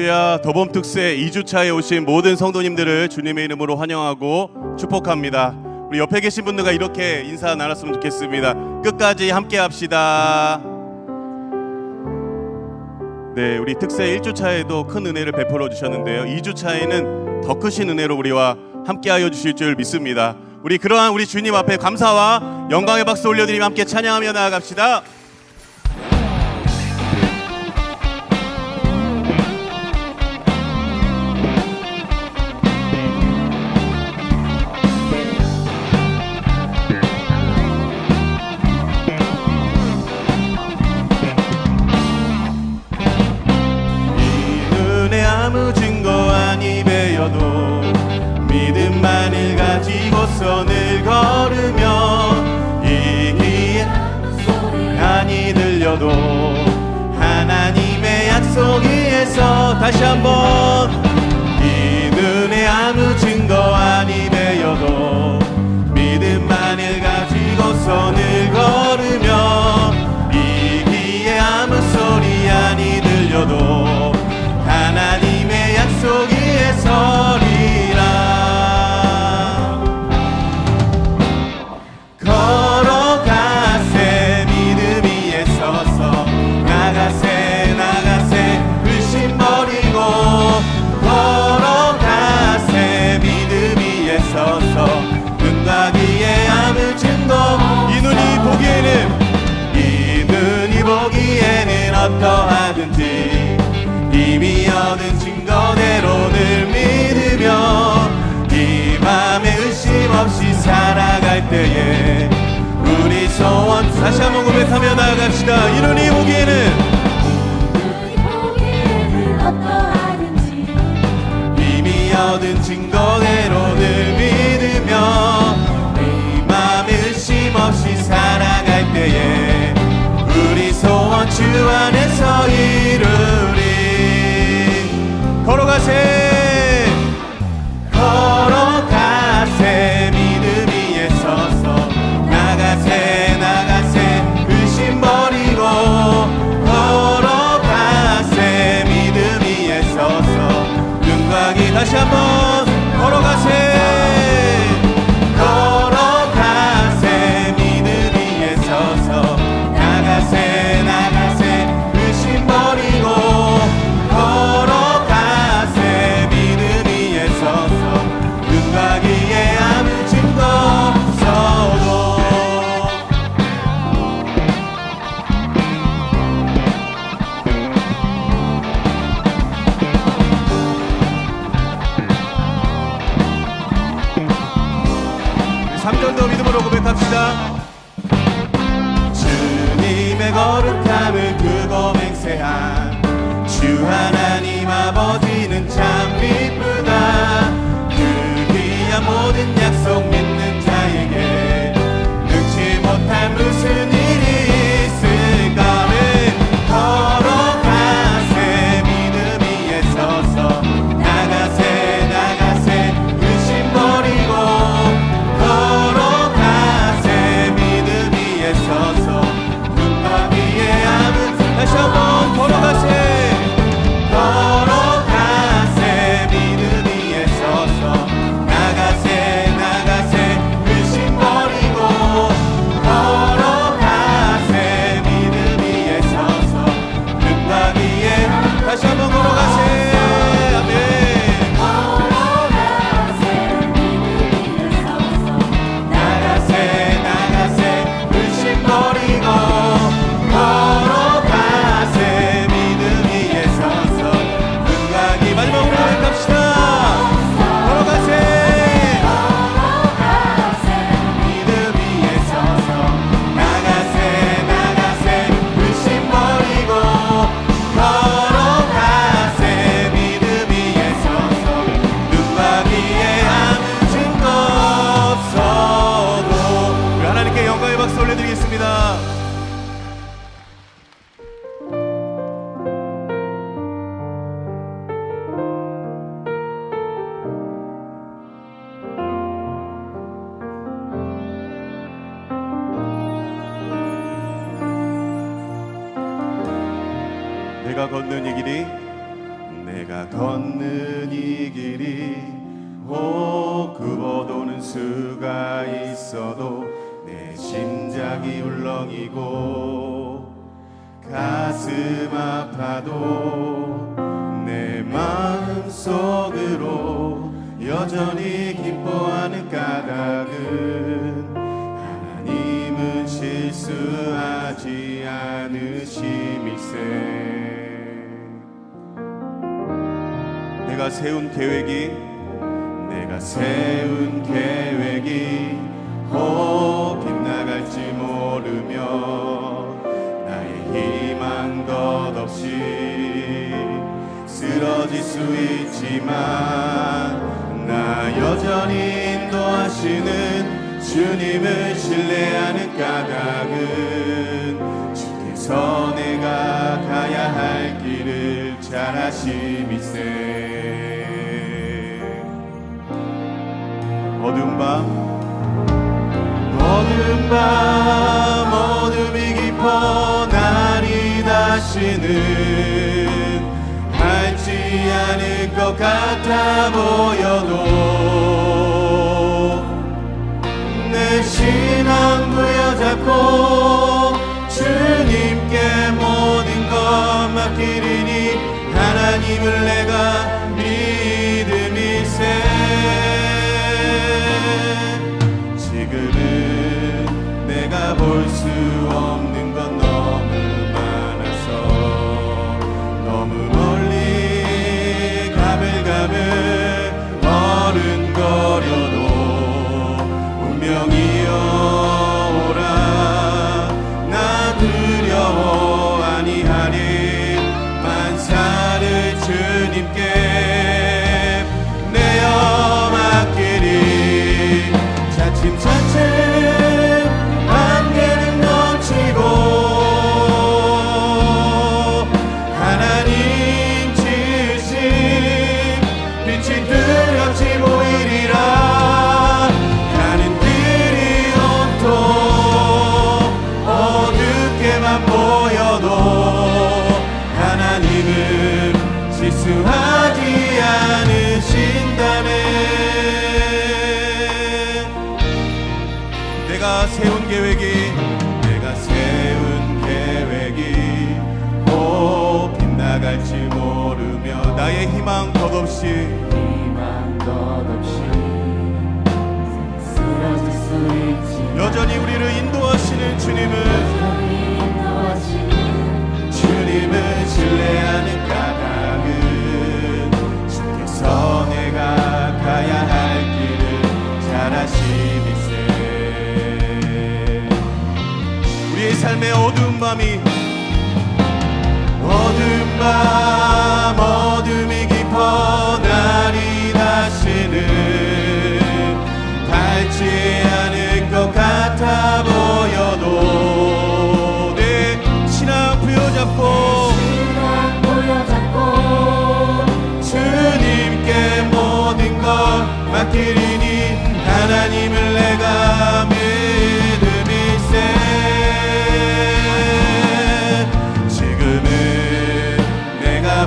할렐루야. 더봄 특세 2주차에 오신 모든 성도님들을 주님의 이름으로 환영하고 축복합니다. 우리 옆에 계신 분들과 이렇게 인사 나눴으면 좋겠습니다. 끝까지 함께 합시다. 네, 우리 특세 1주차에도 큰 은혜를 베풀어 주셨는데요, 2주차에는 더 크신 은혜로 우리와 함께하여 주실 줄 믿습니다. 우리 그러한 우리 주님 앞에 감사와 영광의 박수 올려드리며 함께 찬양하며 나아갑시다. 아무 증거 아니 배여도 믿음만을 가지고서 늘 걸으며 이 귀에 아무 소리 아니 들려도 하나님의 약속 위에서 다시 한번 이 눈에 아무 증거 아니 배여도 믿음만을 가지고서 늘 걸으며 이 귀에 아무 소리 아니 들려도 하나님의 약속 위에 서리라. 걸어가세 믿음 위에 서서 나가세 나가세 의심 버리고 걸어가세 믿음 위에 서서 눈과 귀에 아무 증거 이 눈이 보기에는 어떠하든지 이미 얻은 증거대로 늘 믿으며 이 맘에 의심 없이 살아갈 때에 우리 소원 다시 한번 고백하며 나아갑시다. 이 눈이 보기에는 어떠하든지 이미 얻은 증거대로 늘 믿으며 이 맘에 의심 없이 살아갈 때에 우리 소원 주 안에서 이루리. 걸어가세 걸어가세 믿음 위에 서서 나가세 나가세 의심 버리고 걸어가세 믿음 위에 서서 눈과 귀 다시 한번 걸어가세 걸어가세 믿음 위에 서서 나가세 나가세 의심 버리고 주님의 거룩함을 크고 맹세한 주 하나님 아버지는 참 기쁘다. 그 귀한 모든 약속 믿는 자에게 능치 못할 무슨 일이 있을까. 걸어가세 믿음 위에 서서 나가세 나가세 의심 버리고 다시 한번 걸어가세 걸어가세 믿음 위에 서서 나가세 나가세 의심 버리고 걸어가세 믿음 위에 서서 눈과 귀에 다시 한번 걸어가세. 아멘. 걸어가세 믿음 위에 서서 나가세 나가세 의심 버리고 마지막으로 고백합시다. 걸어가세 믿음 위에 서서 나가세 나가세 의심 버리고 걸어가세 믿음 위에 서서 눈과 귀에 아무 증거 없어도 우리 하나님께 영광의 박수 올려드리겠습니다. 내가 걷는 이 길이 내가 내가 걷는 이 길이 굽어도는 수가 있어도 내 심장이 울렁이고 가슴 아파도 내 마음속으로 여전히 기뻐하는 까닭은 하나님은 실수하지 않으심일세. 내가 세운 계획이 빗나갈지 모르며 나의 희망 덧없이 쓰러질 수 있지만 나 여전히 인도하시는 주님을 신뢰하는 까닭은 주께서 내가 가야 할 길을 잘 아심이세. 어둠이 깊어 날이 다시는 밝지 않을 것 같아 보여도 내 신앙 부여잡고 주님께 모든 것 맡기리니 하나님을 내가 믿음일세. 지금은 내가 볼 수 없는 건 너무 많아서 너무 멀리 가물가물 어른거려도 운명이여 오라 나 두려워 아니하리 만사를 주님께 내어 맡기리. 차츰차츰 안개는 넘치고 하나님 지으신 빛이 뚜렷이 보이리라. 가는 길이 온통 어둡게만 보여도 하나님은 실수하지 않으신다네. 내가 세운 계획이 빗나갈지 모르며 나의 희망 덧없이 쓰러질 수 있지만 여전히 우리를 인도하시는 주님을 신뢰하는 까닭은 주께서 내가 가야 할 길을 잘 아심이세. 우리의 삶의 어두운 어둠이 깊어 날이 다시는 밝지 않을 것 같아 보여도 내 신앙 부여잡고 주님께 모든 것 맡기리니 하나님을 내가 믿음일세. 지금은 내가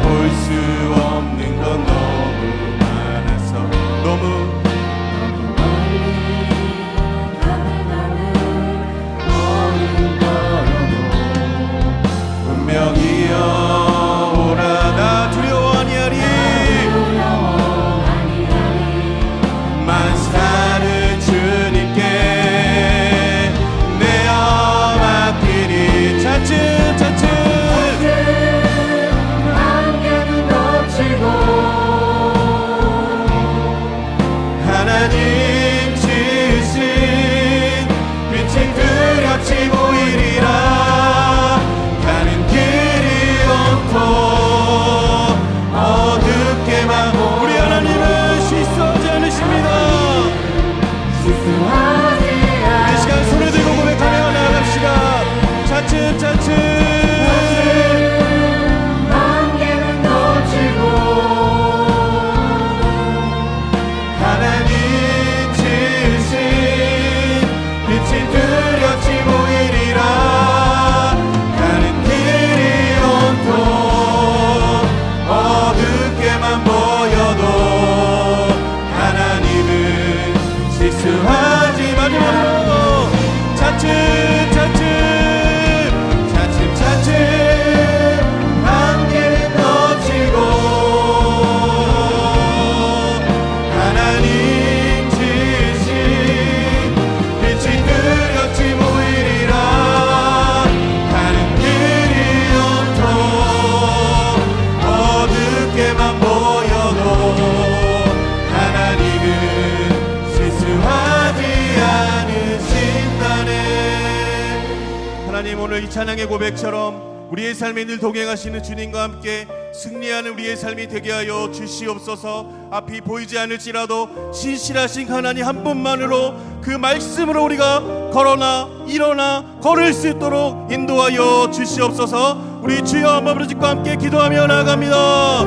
오늘 이 찬양의 고백처럼 우리의 삶에 늘 동행하시는 주님과 함께 승리하는 우리의 삶이 되게 하여 주시옵소서. 앞이 보이지 않을지라도 신실하신 하나님 한 분만으로 그 말씀으로 우리가 걸어나 일어나 걸을 수 있도록 인도하여 주시옵소서. 우리 주여 한번 부르짖고 함께 기도하며 나아갑니다.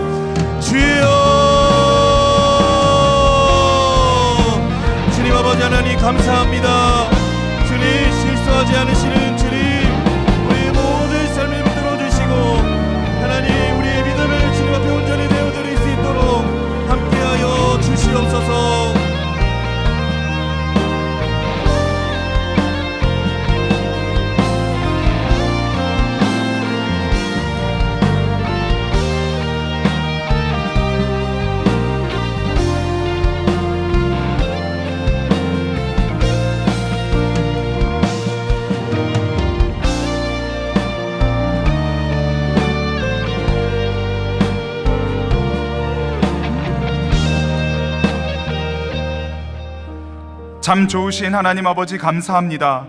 주여, 주님 아버지 하나님 감사합니다. 주님, 실수하지 않으시는 주님, 우리 모든 삶을 붙들어 주시고 하나님 우리의 믿음을 주님 앞에 온전히 내어드릴 수 있도록 함께하여 주시옵소서. 참 좋으신 하나님 아버지 감사합니다.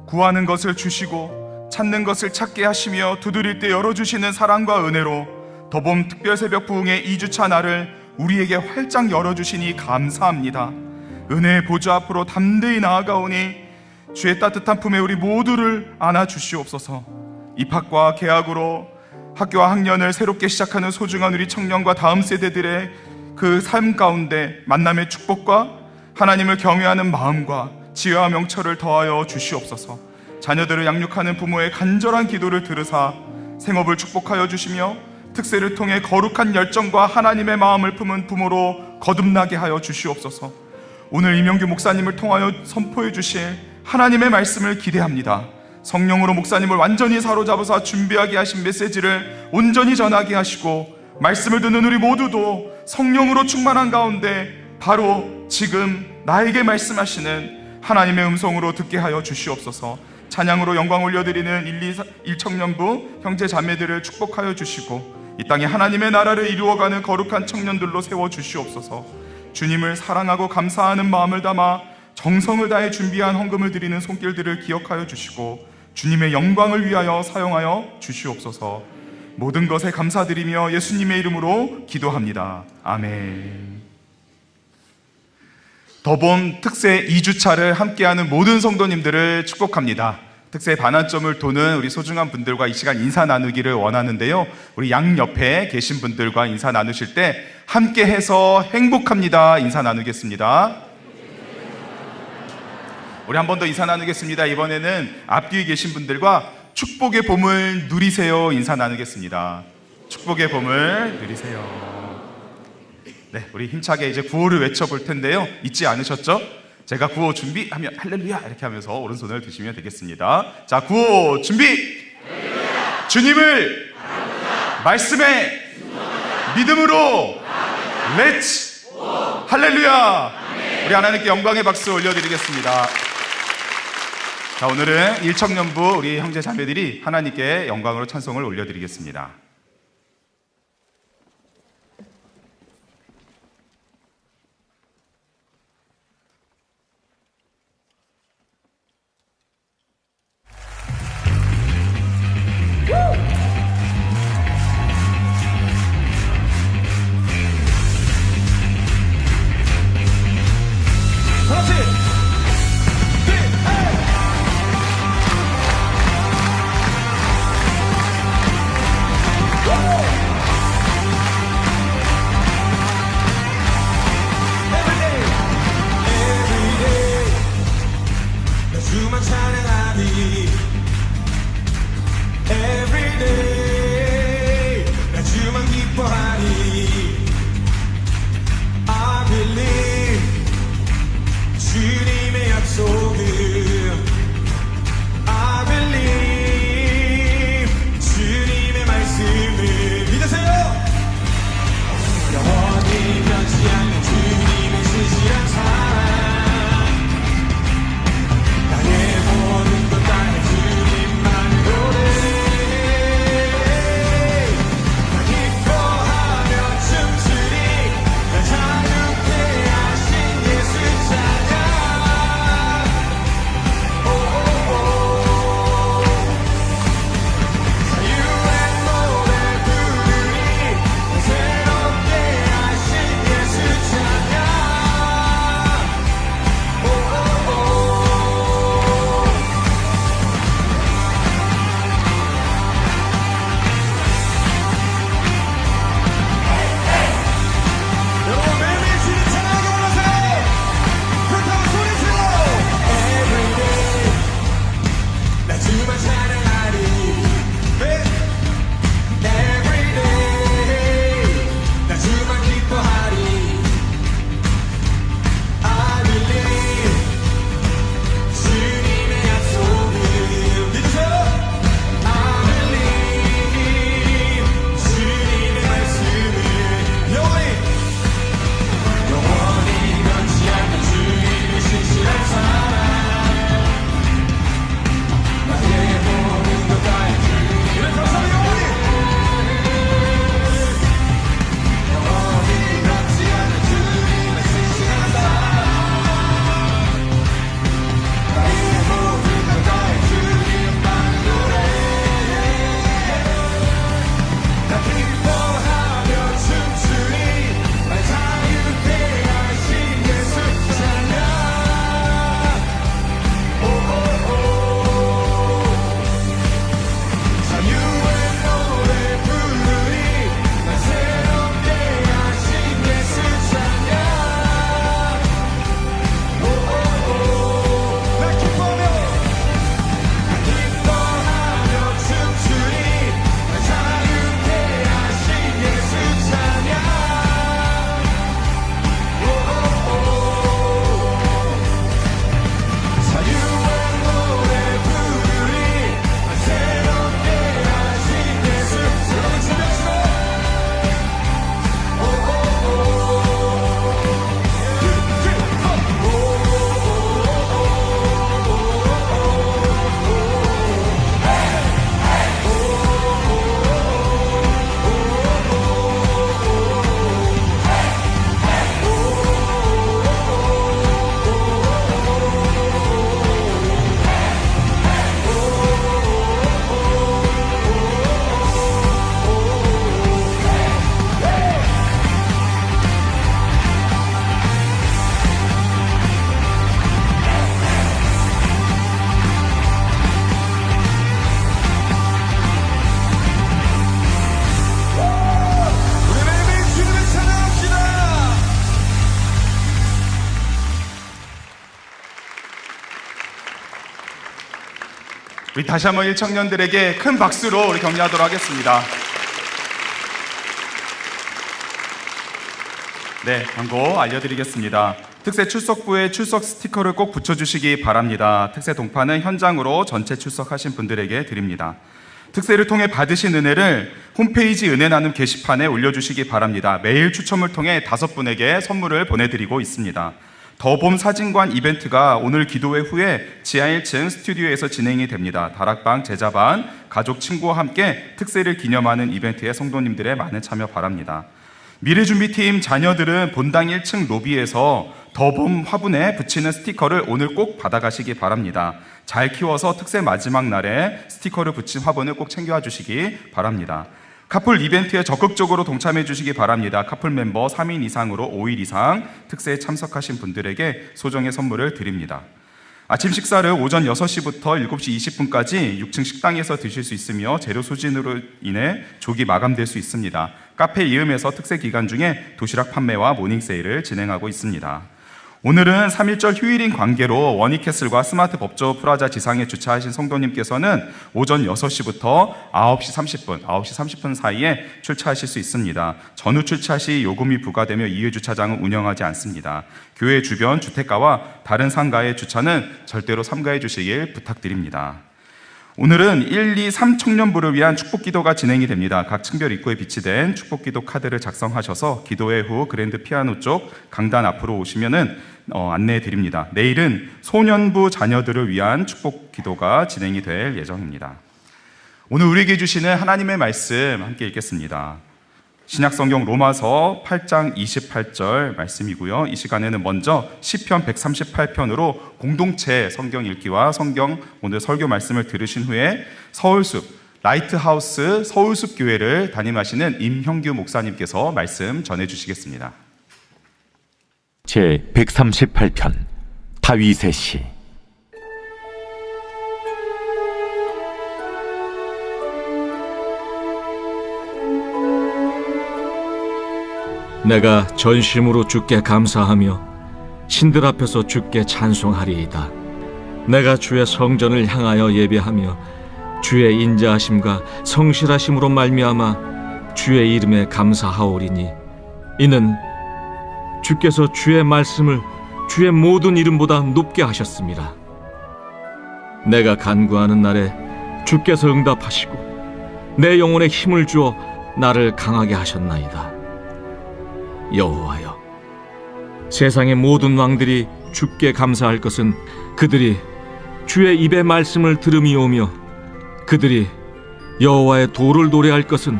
구하는 것을 주시고 찾는 것을 찾게 하시며 두드릴 때 열어주시는 사랑과 은혜로 더봄 특별새벽 부흥의 2주차 날을 우리에게 활짝 열어주시니 감사합니다. 은혜의 보좌 앞으로 담대히 나아가오니 주의 따뜻한 품에 우리 모두를 안아주시옵소서. 입학과 개학으로 학교와 학년을 새롭게 시작하는 소중한 우리 청년과 다음 세대들의 그 삶 가운데 만남의 축복과 하나님을 경외하는 마음과 지혜와 명철을 더하여 주시옵소서. 자녀들을 양육하는 부모의 간절한 기도를 들으사 생업을 축복하여 주시며 특세를 통해 거룩한 열정과 하나님의 마음을 품은 부모로 거듭나게 하여 주시옵소서. 오늘 이명규 목사님을 통하여 선포해 주실 하나님의 말씀을 기대합니다. 성령으로 목사님을 완전히 사로잡아서 준비하게 하신 메시지를 온전히 전하게 하시고 말씀을 듣는 우리 모두도 성령으로 충만한 가운데 바로 지금 나에게 말씀하시는 하나님의 음성으로 듣게 하여 주시옵소서. 찬양으로 영광 올려드리는 1청년부 형제 자매들을 축복하여 주시고 이 땅에 하나님의 나라를 이루어가는 거룩한 청년들로 세워주시옵소서. 주님을 사랑하고 감사하는 마음을 담아 정성을 다해 준비한 헌금을 드리는 손길들을 기억하여 주시고 주님의 영광을 위하여 사용하여 주시옵소서. 모든 것에 감사드리며 예수님의 이름으로 기도합니다. 아멘. 더봄 특세 2주차를 함께하는 모든 성도님들을 축복합니다. 특세 반환점을 도는 우리 소중한 분들과 이 시간 인사 나누기를 원하는데요, 우리 양옆에 계신 분들과 인사 나누실 때 함께해서 행복합니다 인사 나누겠습니다. 우리 한 번 더 인사 나누겠습니다. 이번에는 앞뒤에 계신 분들과 축복의 봄을 누리세요 인사 나누겠습니다. 축복의 봄을 누리세요. 네, 우리 힘차게 이제 구호를 외쳐볼 텐데요, 잊지 않으셨죠? 제가 구호 준비하면 할렐루야 이렇게 하면서 오른손을 드시면 되겠습니다. 자, 구호 준비! 할렐루야! 주님을 말씀에 믿음으로 렛츠 할렐루야! 우리 하나님께 영광의 박수 올려드리겠습니다. 자, 오늘은 일청년부 우리 형제 자매들이 하나님께 영광으로 찬송을 올려드리겠습니다. 우리 다시 한번 1청년들에게 큰 박수로 우리 격려하도록 하겠습니다. 네, 광고 알려드리겠습니다. 특세 출석부에 출석 스티커를 꼭 붙여주시기 바랍니다. 특세 동파는 현장으로 전체 출석하신 분들에게 드립니다. 특세를 통해 받으신 은혜를 홈페이지 은혜 나눔 게시판에 올려주시기 바랍니다. 매일 추첨을 통해 5분에게 선물을 보내드리고 있습니다. 더봄 사진관 이벤트가 오늘 기도회 후에 지하 1층 스튜디오에서 진행이 됩니다. 다락방, 제자반, 가족, 친구와 함께 특세를 기념하는 이벤트에 성도님들의 많은 참여 바랍니다. 미래준비팀 자녀들은 본당 1층 로비에서 더봄 화분에 붙이는 스티커를 오늘 꼭 받아가시기 바랍니다. 잘 키워서 특세 마지막 날에 스티커를 붙인 화분을 꼭 챙겨와 주시기 바랍니다. 카풀 이벤트에 적극적으로 동참해 주시기 바랍니다. 카풀 멤버 3인 이상으로 5일 이상 특세에 참석하신 분들에게 소정의 선물을 드립니다. 아침 식사를 오전 6시부터 7시 20분까지 6층 식당에서 드실 수 있으며 재료 소진으로 인해 조기 마감될 수 있습니다. 카페 이음에서 특세 기간 중에 도시락 판매와 모닝 세일을 진행하고 있습니다. 오늘은 3.1절 휴일인 관계로 원익캐슬과 스마트 법조 프라자 지상에 주차하신 성도님께서는 오전 6시부터 9시 30분 사이에 출차하실 수 있습니다. 전후 출차 시 요금이 부과되며 2회 주차장은 운영하지 않습니다. 교회 주변 주택가와 다른 상가의 주차는 절대로 삼가해 주시길 부탁드립니다. 오늘은 1, 2, 3 청년부를 위한 축복기도가 진행이 됩니다. 각 층별 입구에 비치된 축복기도 카드를 작성하셔서 기도회 후 그랜드 피아노 쪽 강단 앞으로 오시면은 안내해 드립니다. 내일은 소년부 자녀들을 위한 축복기도가 진행이 될 예정입니다. 오늘 우리에게 주시는 하나님의 말씀 함께 읽겠습니다. 신약성경 로마서 8장 28절 말씀이고요. 이 시간에는 먼저 시편 138편으로 공동체 성경 읽기와 성경 오늘 설교 말씀을 들으신 후에 서울숲 라이트하우스 서울숲 교회를 담임하시는 임형규 목사님께서 말씀 전해주시겠습니다. 제 138편 다윗의 시. 내가 전심으로 주께 감사하며 신들 앞에서 주께 찬송하리이다. 내가 주의 성전을 향하여 예배하며 주의 인자하심과 성실하심으로 말미암아 주의 이름에 감사하오리니 이는 주께서 주의 말씀을 주의 모든 이름보다 높게 하셨습니다. 내가 간구하는 날에 주께서 응답하시고 내 영혼에 힘을 주어 나를 강하게 하셨나이다. 여호와여, 세상의 모든 왕들이 주께 감사할 것은 그들이 주의 입의 말씀을 들음이오며 그들이 여호와의 도를 노래할 것은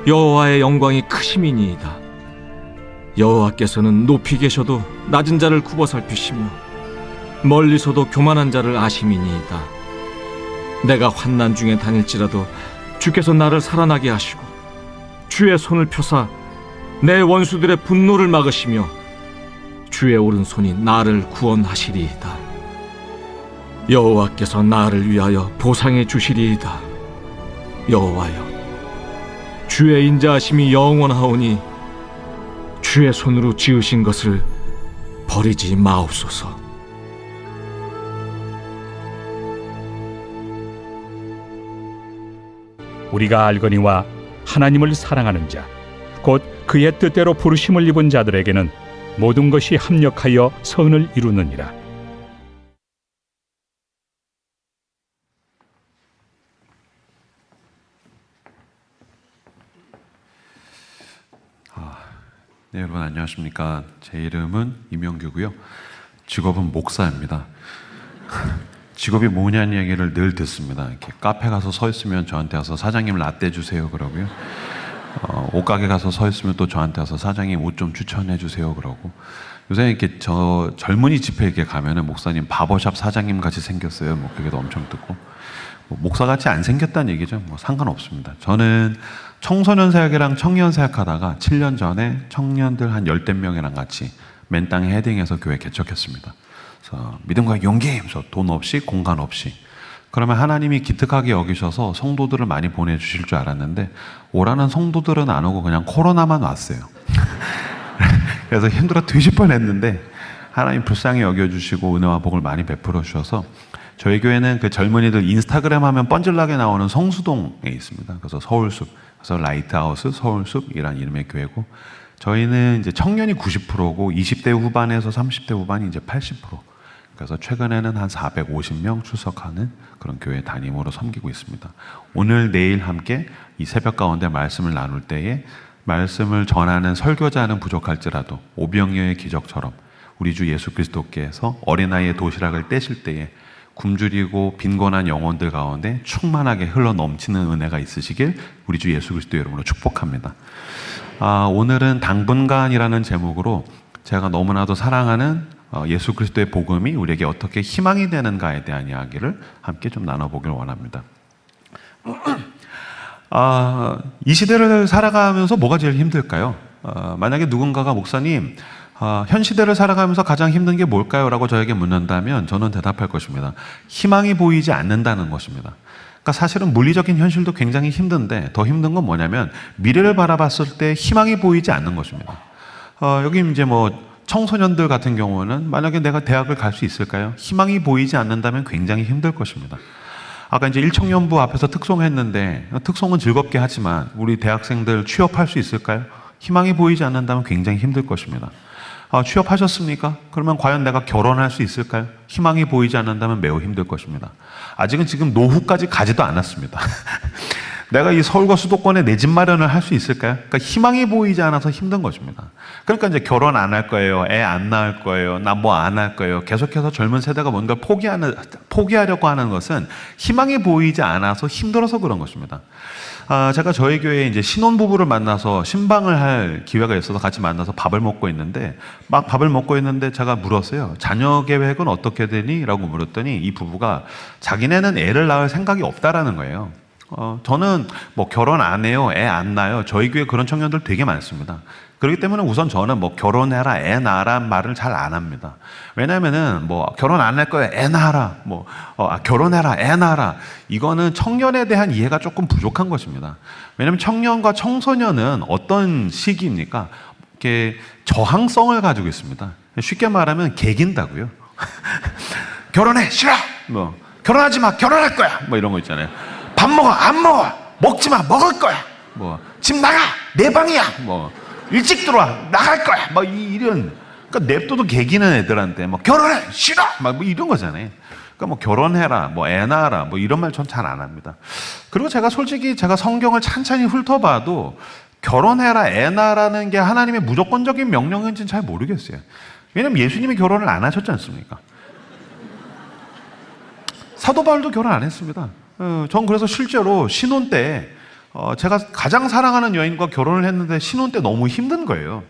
여호와의 영광이 크심이니이다. 여호와께서는 높이 계셔도 낮은 자를 굽어 살피시며 멀리서도 교만한 자를 아심이니이다. 내가 환난 중에 다닐지라도 주께서 나를 살아나게 하시고 주의 손을 펴사 내 원수들의 분노를 막으시며 주의 오른손이 나를 구원하시리이다. 여호와께서 나를 위하여 보상해 주시리이다. 여호와여, 주의 인자하심이 영원하오니 주의 손으로 지으신 것을 버리지 마옵소서. 우리가 알거니와 하나님을 사랑하는 자 곧 그의 뜻대로 부르심을 입은 자들에게는 모든 것이 합력하여 선을 이루느니라. 네, 여러분 안녕하십니까. 제 이름은 임영규고요. 직업은 목사입니다. 직업이 뭐냐는 얘기를 늘 듣습니다. 이렇게 카페 가서 서 있으면 저한테 와서 사장님 라떼 주세요 그러고요. 옷가게 가서 서 있으면 또 저한테 와서 사장님 옷 좀 추천해 주세요 그러고, 요새 이렇게 저 젊은이 집회 이렇게 가면은 목사님 바버샵 사장님 같이 생겼어요. 뭐 그게 엄청 듣고, 뭐 목사 같이 안 생겼다는 얘기죠. 뭐 상관없습니다. 저는 청소년 사역이랑 청년 사역하다가 7년 전에 청년들 한 10명이랑 같이 맨 땅에 헤딩해서 교회 개척했습니다. 그래서 믿음과 용기, 하면서 돈 없이 공간 없이. 그러면 하나님이 기특하게 여기셔서 성도들을 많이 보내주실 줄 알았는데 오라는 성도들은 안 오고 그냥 코로나만 왔어요. 그래서 힘들어 뒤질 뻔했는데 하나님 불쌍히 여겨주시고 은혜와 복을 많이 베풀어 주셔서 저희 교회는 그 젊은이들 인스타그램 하면 뻔질나게 나오는 성수동에 있습니다. 그래서 서울숲, 그래서 라이트하우스 서울숲이란 이름의 교회고, 저희는 이제 청년이 90%고 20대 후반에서 30대 후반이 이제 80%. 그래서 최근에는 한 450명 출석하는 그런 교회 담임으로 섬기고 있습니다. 오늘 내일 함께 이 새벽 가운데 말씀을 나눌 때에 말씀을 전하는 설교자는 부족할지라도 오병이어의 기적처럼 우리 주 예수 그리스도께서 어린아이의 도시락을 떼실 때에 굶주리고 빈곤한 영혼들 가운데 충만하게 흘러 넘치는 은혜가 있으시길 우리 주 예수 그리스도 이름으로 축복합니다. 오늘은 당분간이라는 제목으로 제가 너무나도 사랑하는 예수 그리스도의 복음이 우리에게 어떻게 희망이 되는가에 대한 이야기를 함께 좀 나눠보길 원합니다. 이 시대를 살아가면서 뭐가 제일 힘들까요? 만약에 누군가가 목사님, 현 시대를 살아가면서 가장 힘든 게 뭘까요? 라고 저에게 묻는다면 저는 대답할 것입니다. 희망이 보이지 않는다는 것입니다. 그러니까 사실은 물리적인 현실도 굉장히 힘든데 더 힘든 건 뭐냐면 미래를 바라봤을 때 희망이 보이지 않는 것입니다. 여기 이제 뭐 청소년들 같은 경우는 만약에 내가 대학을 갈 수 있을까요? 희망이 보이지 않는다면 굉장히 힘들 것입니다. 아까 이제 일청년부 앞에서 특송했는데 특송은 즐겁게 하지만 우리 대학생들 취업할 수 있을까요? 희망이 보이지 않는다면 굉장히 힘들 것입니다. 취업하셨습니까? 그러면 과연 내가 결혼할 수 있을까요? 희망이 보이지 않는다면 매우 힘들 것입니다. 아직은 지금 노후까지 가지도 않았습니다. 내가 이 서울과 수도권에 내 집 마련을 할 수 있을까요? 그러니까 희망이 보이지 않아서 힘든 것입니다. 그러니까 이제 결혼 안 할 거예요. 애 안 낳을 거예요. 나 뭐 안 할 거예요. 계속해서 젊은 세대가 뭔가 포기하려고 하는 것은 희망이 보이지 않아서 힘들어서 그런 것입니다. 제가 저희 교회에 이제 신혼부부를 만나서 신방을 할 기회가 있어서 같이 만나서 밥을 먹고 있는데 막 밥을 먹고 있는데 제가 물었어요. 자녀 계획은 어떻게 되니? 라고 물었더니 이 부부가 자기네는 애를 낳을 생각이 없다라는 거예요. 저는 뭐 결혼 안 해요, 애 안 낳아요. 저희 교회 그런 청년들 되게 많습니다. 그렇기 때문에 우선 저는 뭐 결혼해라, 애 낳아라 말을 잘 안 합니다. 왜냐면은 뭐 결혼 안 할 거야, 애 낳아라. 결혼해라, 애 낳아라. 이거는 청년에 대한 이해가 조금 부족한 것입니다. 왜냐면 청년과 청소년은 어떤 시기입니까? 이렇게 저항성을 가지고 있습니다. 쉽게 말하면 개긴다고요. 결혼해, 싫어. 결혼하지 마, 결혼할 거야. 이런 거 있잖아요. 밥 먹어, 안 먹어, 먹지 마, 먹을 거야. 집 나가, 내 방이야. 일찍 들어와, 나갈 거야. 이런, 그러니까 냅둬도 개기는 애들한테 결혼해, 싫어. 이런 거잖아요. 그러니까 결혼해라, 애 낳아라, 이런 말 전 잘 안 합니다. 그리고 제가 솔직히 제가 성경을 찬찬히 훑어봐도 결혼해라, 애 낳아라는 게 하나님의 무조건적인 명령인지는 잘 모르겠어요. 왜냐면 예수님이 결혼을 안 하셨지 않습니까? 사도 바울도 결혼 안 했습니다. 전 그래서 실제로 신혼 때 제가 가장 사랑하는 여인과 결혼을 했는데 신혼 때 너무 힘든 거예요.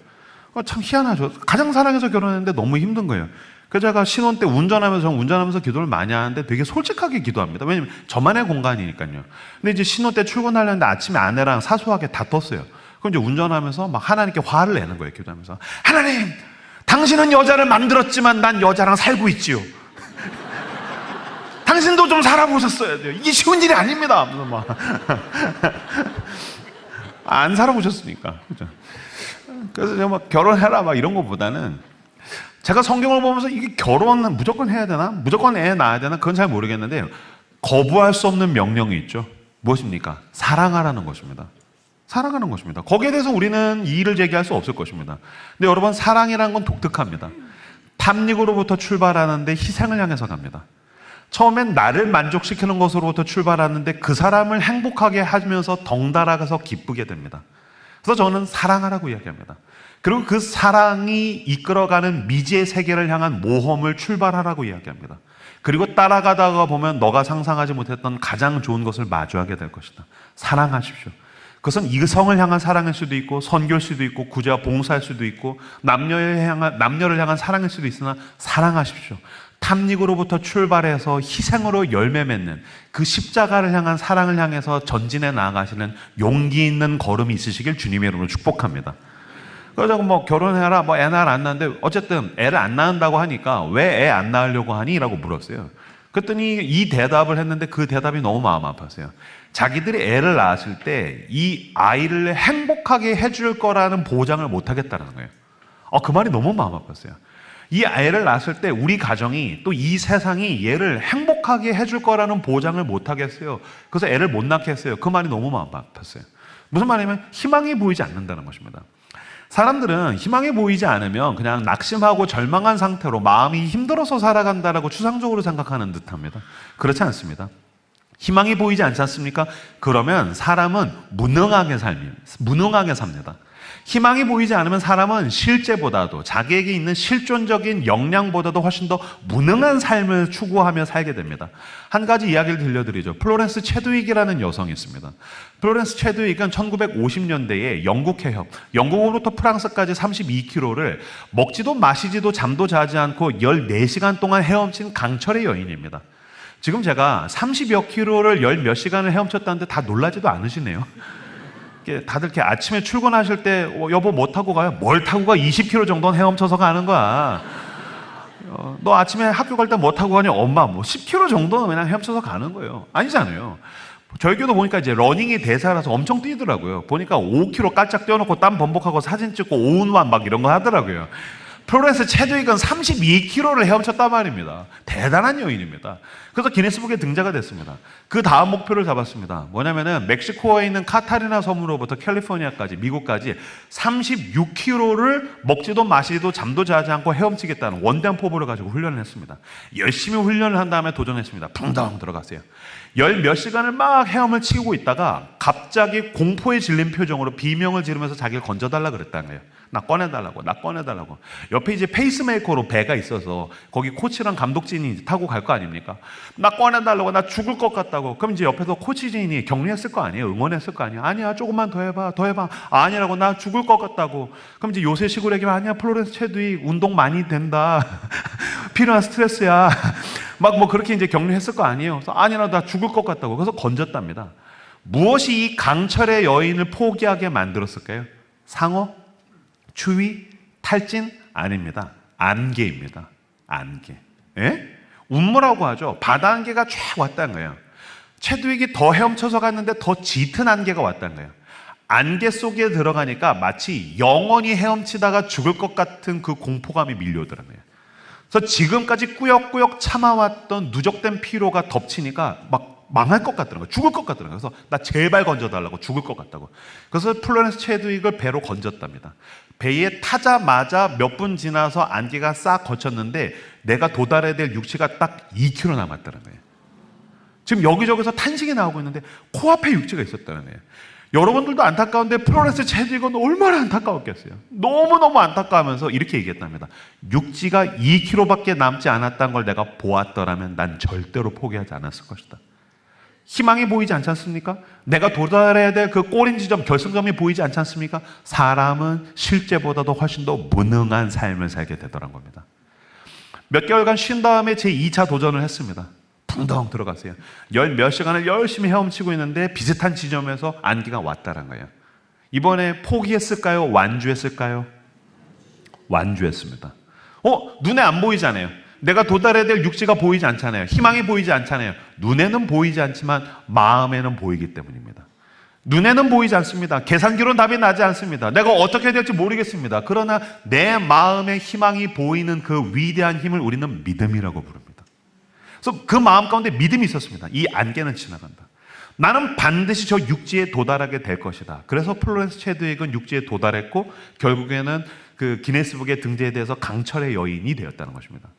참 희한하죠. 가장 사랑해서 결혼했는데 너무 힘든 거예요. 그래서 제가 신혼 때 운전하면서 기도를 많이 하는데 되게 솔직하게 기도합니다. 왜냐면 저만의 공간이니까요. 근데 이제 신혼 때 출근하려는데 아침에 아내랑 사소하게 다퉜어요. 그럼 이제 운전하면서 막 하나님께 화를 내는 거예요. 기도하면서 하나님, 당신은 여자를 만들었지만 난 여자랑 살고 있지요. 당신도 좀 살아보셨어야 돼요. 이게 쉬운 일이 아닙니다. 안 살아보셨으니까. 그죠? 그래서 제가 결혼해라 이런 것보다는 제가 성경을 보면서 이게 결혼은 무조건 해야 되나? 무조건 애 낳아야 되나? 그건 잘 모르겠는데 거부할 수 없는 명령이 있죠. 무엇입니까? 사랑하라는 것입니다. 사랑하는 것입니다. 거기에 대해서 우리는 이의를 제기할 수 없을 것입니다. 근데 여러분, 사랑이라는 건 독특합니다. 탐닉으로부터 출발하는데 희생을 향해서 갑니다. 처음엔 나를 만족시키는 것으로부터 출발하는데 그 사람을 행복하게 하면서 덩달아가서 기쁘게 됩니다. 그래서 저는 사랑하라고 이야기합니다. 그리고 그 사랑이 이끌어가는 미지의 세계를 향한 모험을 출발하라고 이야기합니다. 그리고 따라가다가 보면 너가 상상하지 못했던 가장 좋은 것을 마주하게 될 것이다. 사랑하십시오. 그것은 이성을 향한 사랑일 수도 있고 선교일 수도 있고 구제와 봉사일 수도 있고 남녀를 향한 사랑일 수도 있으나 사랑하십시오. 탐닉으로부터 출발해서 희생으로 열매 맺는 그 십자가를 향한 사랑을 향해서 전진해 나아가시는 용기 있는 걸음이 있으시길 주님의 이름으로 축복합니다. 그래서 결혼해라, 애 낳으라 안 낳는데 어쨌든 애를 안 낳는다고 하니까 왜 애 안 낳으려고 하니? 라고 물었어요. 그랬더니 이 대답을 했는데 그 대답이 너무 마음 아팠어요. 자기들이 애를 낳았을 때 이 아이를 행복하게 해줄 거라는 보장을 못 하겠다는 거예요. 그 말이 너무 마음 아팠어요. 이 애를 낳았을 때 우리 가정이 또 이 세상이 얘를 행복하게 해줄 거라는 보장을 못 하겠어요. 그래서 애를 못 낳게 했어요. 그 말이 너무 마음 아팠어요. 무슨 말이냐면 희망이 보이지 않는다는 것입니다. 사람들은 희망이 보이지 않으면 그냥 낙심하고 절망한 상태로 마음이 힘들어서 살아간다라고 추상적으로 생각하는 듯합니다. 그렇지 않습니다. 희망이 보이지 않지 않습니까? 그러면 사람은 무능하게 삽니다. 희망이 보이지 않으면 사람은 실제보다도 자기에게 있는 실존적인 역량보다도 훨씬 더 무능한 삶을 추구하며 살게 됩니다. 한 가지 이야기를 들려드리죠. 플로렌스 체드윅이라는 여성이 있습니다. 플로렌스 체드윅은 1950년대에 영국 해협, 영국으로부터 프랑스까지 32km를 먹지도 마시지도 잠도 자지 않고 14시간 동안 헤엄친 강철의 여인입니다. 지금 제가 30여 킬로를 열 몇 시간을 헤엄쳤다는데 다 놀라지도 않으시네요. 다들 이렇게 아침에 출근하실 때 여보 뭐 타고 가요? 뭘 타고 가? 20km 정도는 헤엄쳐서 가는 거야. 너 아침에 학교 갈 때 뭐 타고 가냐? 엄마 뭐 10km 정도는 그냥 헤엄쳐서 가는 거예요. 아니잖아요. 저희 교도 보니까 이제 러닝이 대사라서 엄청 뛰더라고요. 보니까 5km 깔짝 뛰어놓고 땀 범벅하고 사진 찍고 오운완 막 이런 거 하더라고요. 플로렌스 체드윅은 32km를 헤엄쳤단 말입니다. 대단한 여인입니다. 그래서 기네스북에 등재가 됐습니다. 그 다음 목표를 잡았습니다. 뭐냐면은 멕시코에 있는 카타리나 섬으로부터 캘리포니아까지, 미국까지 36km를 먹지도 마시지도 잠도 자지 않고 헤엄치겠다는 원대한 포부를 가지고 훈련을 했습니다. 열심히 훈련을 한 다음에 도전했습니다. 붕덩 들어갔어요. 열 몇 시간을 막 헤엄을 치고 있다가 갑자기 공포에 질린 표정으로 비명을 지르면서 자기를 건져달라 그랬다는 거예요. 나 꺼내달라고. 옆에 이제 페이스메이커로 배가 있어서 거기 코치랑 감독진이 타고 갈 거 아닙니까? 나 꺼내달라고. 나 죽을 것 같다고. 그럼 이제 옆에서 코치진이 격려했을 거 아니에요? 응원했을 거 아니에요? 아니야, 조금만 더 해봐. 아니라고. 나 죽을 것 같다고. 그럼 이제 요새 시골 얘기면 아니야, 플로렌스 체드윅 운동 많이 된다. 필요한 스트레스야. 막 뭐 그렇게 이제 격려했을 거 아니에요? 그래서 아니라 나 죽을 것 같다고. 그래서 건졌답니다. 무엇이 이 강철의 여인을 포기하게 만들었을까요? 상어? 추위? 탈진? 아닙니다. 안개입니다. 안개. 예? 운무라고 하죠. 바다 안개가 쫙 왔다는 거예요. 체드윅이 더 헤엄쳐서 갔는데 더 짙은 안개가 왔다는 거예요. 안개 속에 들어가니까 마치 영원히 헤엄치다가 죽을 것 같은 그 공포감이 밀려오더라는 거예요. 그래서 지금까지 꾸역꾸역 참아왔던 누적된 피로가 덮치니까 막 망할 것 같더라고요. 죽을 것 같더라고요. 그래서 나 제발 건져달라고. 죽을 것 같다고. 그래서 플로렌스 체드윅을 배로 건졌답니다. 배에 타자마자 몇 분 지나서 안개가 싹 거쳤는데 내가 도달해야 될 육지가 딱 2km 남았다는 거예요. 지금 여기저기서 탄식이 나오고 있는데 코앞에 육지가 있었다는 거예요. 여러분들도 안타까운데 플로렌스 체드윅은 얼마나 안타까웠겠어요. 너무너무 안타까우면서 이렇게 얘기했답니다. 육지가 2km밖에 남지 않았다는 걸 내가 보았더라면 난 절대로 포기하지 않았을 것이다. 희망이 보이지 않지 않습니까? 내가 도달해야 될 그 꼬린 지점, 결승점이 보이지 않지 않습니까? 사람은 실제보다도 훨씬 더 무능한 삶을 살게 되더란 겁니다. 몇 개월간 쉰 다음에 제 2차 도전을 했습니다. 붕덩 들어갔어요. 열 몇 시간을 열심히 헤엄치고 있는데 비슷한 지점에서 안개가 왔다는 거예요. 이번에 포기했을까요? 완주했을까요? 완주했습니다. 눈에 안 보이잖아요. 내가 도달해야 될 육지가 보이지 않잖아요. 희망이 보이지 않잖아요. 눈에는 보이지 않지만 마음에는 보이기 때문입니다. 눈에는 보이지 않습니다. 계산기로는 답이 나지 않습니다. 내가 어떻게 해야 될지 모르겠습니다. 그러나 내 마음의 희망이 보이는 그 위대한 힘을 우리는 믿음이라고 부릅니다. 그래서 그 마음 가운데 믿음이 있었습니다. 이 안개는 지나간다. 나는 반드시 저 육지에 도달하게 될 것이다. 그래서 플로렌스 체드윅은 육지에 도달했고 결국에는 그 기네스북에 등재돼서 강철의 여인이 되었다는 것입니다.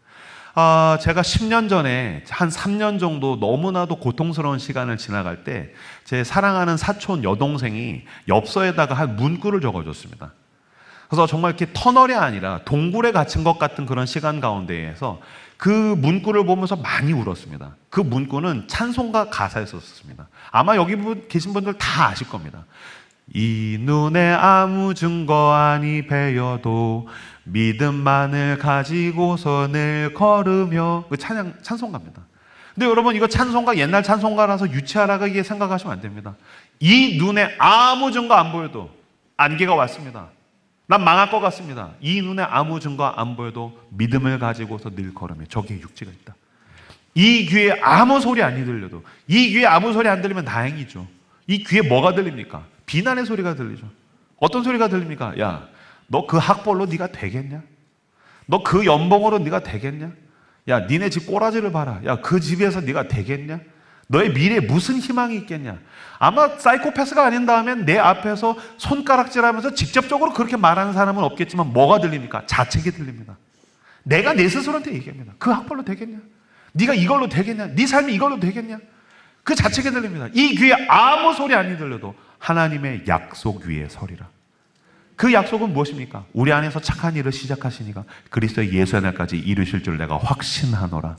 제가 10년 전에 한 3년 정도 너무나도 고통스러운 시간을 지나갈 때 제 사랑하는 사촌 여동생이 엽서에다가 한 문구를 적어줬습니다. 그래서 정말 이렇게 터널이 아니라 동굴에 갇힌 것 같은 그런 시간 가운데에서 그 문구를 보면서 많이 울었습니다. 그 문구는 찬송가 가사였었습니다. 아마 여기 계신 분들 다 아실 겁니다. 이 눈에 아무 증거 아니 배여도 믿음만을 가지고서 늘 걸으며 그 찬송가입니다. 근데 여러분 이거 찬송가 옛날 찬송가라서 유치하게 생각하시면 안 됩니다. 이 눈에 아무 증거 안 보여도 안개가 왔습니다. 난 망할 것 같습니다. 이 눈에 아무 증거 안 보여도 믿음을 가지고서 늘 걸으며 저기에 육지가 있다. 이 귀에 아무 소리 안 들려도 이 귀에 아무 소리 안 들리면 다행이죠. 이 귀에 뭐가 들립니까? 비난의 소리가 들리죠. 어떤 소리가 들립니까? 야, 너 그 학벌로 네가 되겠냐? 너 그 연봉으로 네가 되겠냐? 야, 니네 집 꼬라지를 봐라. 야, 그 집에서 네가 되겠냐? 너의 미래에 무슨 희망이 있겠냐? 아마 사이코패스가 아닌 다음엔 내 앞에서 손가락질하면서 직접적으로 그렇게 말하는 사람은 없겠지만 뭐가 들립니까? 자책이 들립니다. 내가 내 스스로한테 얘기합니다. 그 학벌로 되겠냐? 네가 이걸로 되겠냐? 네 삶이 이걸로 되겠냐? 그 자책이 들립니다. 이 귀에 아무 소리 안 들려도 하나님의 약속 위에 서리라. 그 약속은 무엇입니까? 우리 안에서 착한 일을 시작하시니까 그리스도의 예수의 날까지 이루실 줄 내가 확신하노라.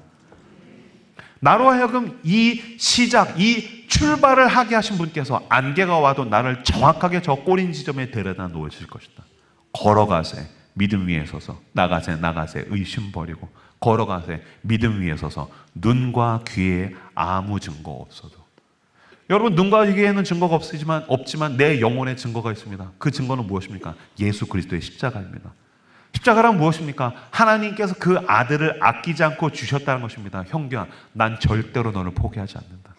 나로 하여금 이 시작, 이 출발을 하게 하신 분께서 안개가 와도 나를 정확하게 저 꼬린 지점에 데려다 놓으실 것이다. 걸어가세 믿음 위에 서서, 나가세 의심 버리고, 걸어가세 믿음 위에 서서 눈과 귀에 아무 증거 없어도. 여러분, 눈과 귀에는 증거가 없지만 내 영혼에 증거가 있습니다. 그 증거는 무엇입니까? 예수 그리스도의 십자가입니다. 십자가란 무엇입니까? 하나님께서 그 아들을 아끼지 않고 주셨다는 것입니다. 형규야, 난 절대로 너를 포기하지 않는다.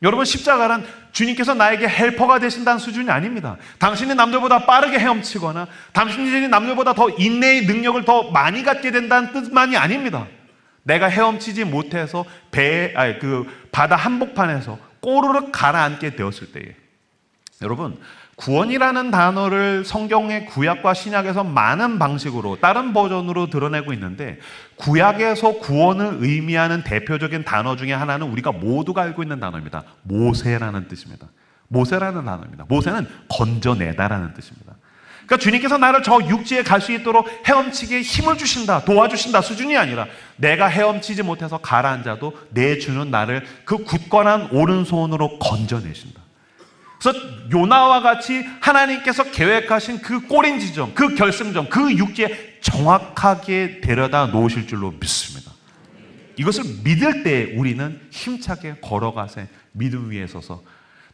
여러분, 십자가란 주님께서 나에게 헬퍼가 되신다는 수준이 아닙니다. 당신이 남들보다 빠르게 헤엄치거나 당신이 남들보다 더 인내의 능력을 더 많이 갖게 된다는 뜻만이 아닙니다. 내가 헤엄치지 못해서 바다 한복판에서 꼬르륵 가라앉게 되었을 때에, 여러분, 구원이라는 단어를 성경의 구약과 신약에서 많은 방식으로 다른 버전으로 드러내고 있는데, 구약에서 구원을 의미하는 대표적인 단어 중에 하나는 우리가 모두가 알고 있는 단어입니다. 모세라는 뜻입니다. 모세라는 단어입니다. 모세는 건져내다라는 뜻입니다. 그러니까 주님께서 나를 저 육지에 갈 수 있도록 헤엄치게 힘을 주신다, 도와주신다 수준이 아니라, 내가 헤엄치지 못해서 가라앉아도 내 주는 나를 그 굳건한 오른손으로 건져내신다. 그래서 요나와 같이 하나님께서 계획하신 그 꼬린 지점, 그 결승점, 그 육지에 정확하게 데려다 놓으실 줄로 믿습니다. 이것을 믿을 때 우리는 힘차게 걸어가세 믿음 위에 서서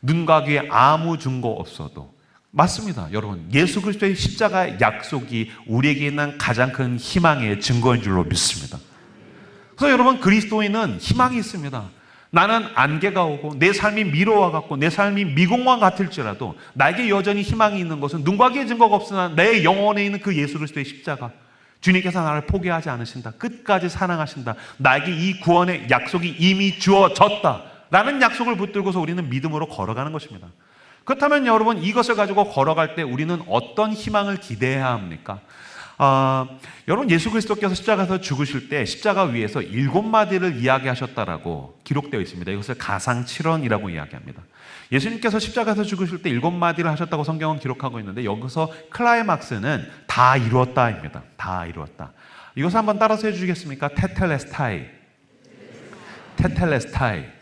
눈과 귀에 아무 증거 없어도, 맞습니다. 여러분, 예수 그리스도의 십자가의 약속이 우리에게 있는 가장 큰 희망의 증거인 줄로 믿습니다. 그래서 여러분, 그리스도인은 희망이 있습니다. 나는 안개가 오고 내 삶이 미로와 같고 내 삶이 미궁과 같을지라도 나에게 여전히 희망이 있는 것은 눈과 귀의 증거가 없으나 내 영혼에 있는 그 예수 그리스도의 십자가, 주님께서 나를 포기하지 않으신다, 끝까지 사랑하신다, 나에게 이 구원의 약속이 이미 주어졌다라는 약속을 붙들고서 우리는 믿음으로 걸어가는 것입니다. 그렇다면 여러분, 이것을 가지고 걸어갈 때 우리는 어떤 희망을 기대해야 합니까? 여러분, 예수 그리스도께서 십자가에서 죽으실 때 십자가 위에서 7마디를 이야기하셨다라고 기록되어 있습니다. 이것을 가상칠언이라고 이야기합니다. 예수님께서 십자가에서 죽으실 때 7마디를 하셨다고 성경은 기록하고 있는데, 여기서 클라이막스는 다 이루었다입니다. 다 이루었다. 이것을 한번 따라서 해주시겠습니까? 테텔레스타이. 테텔레스타이.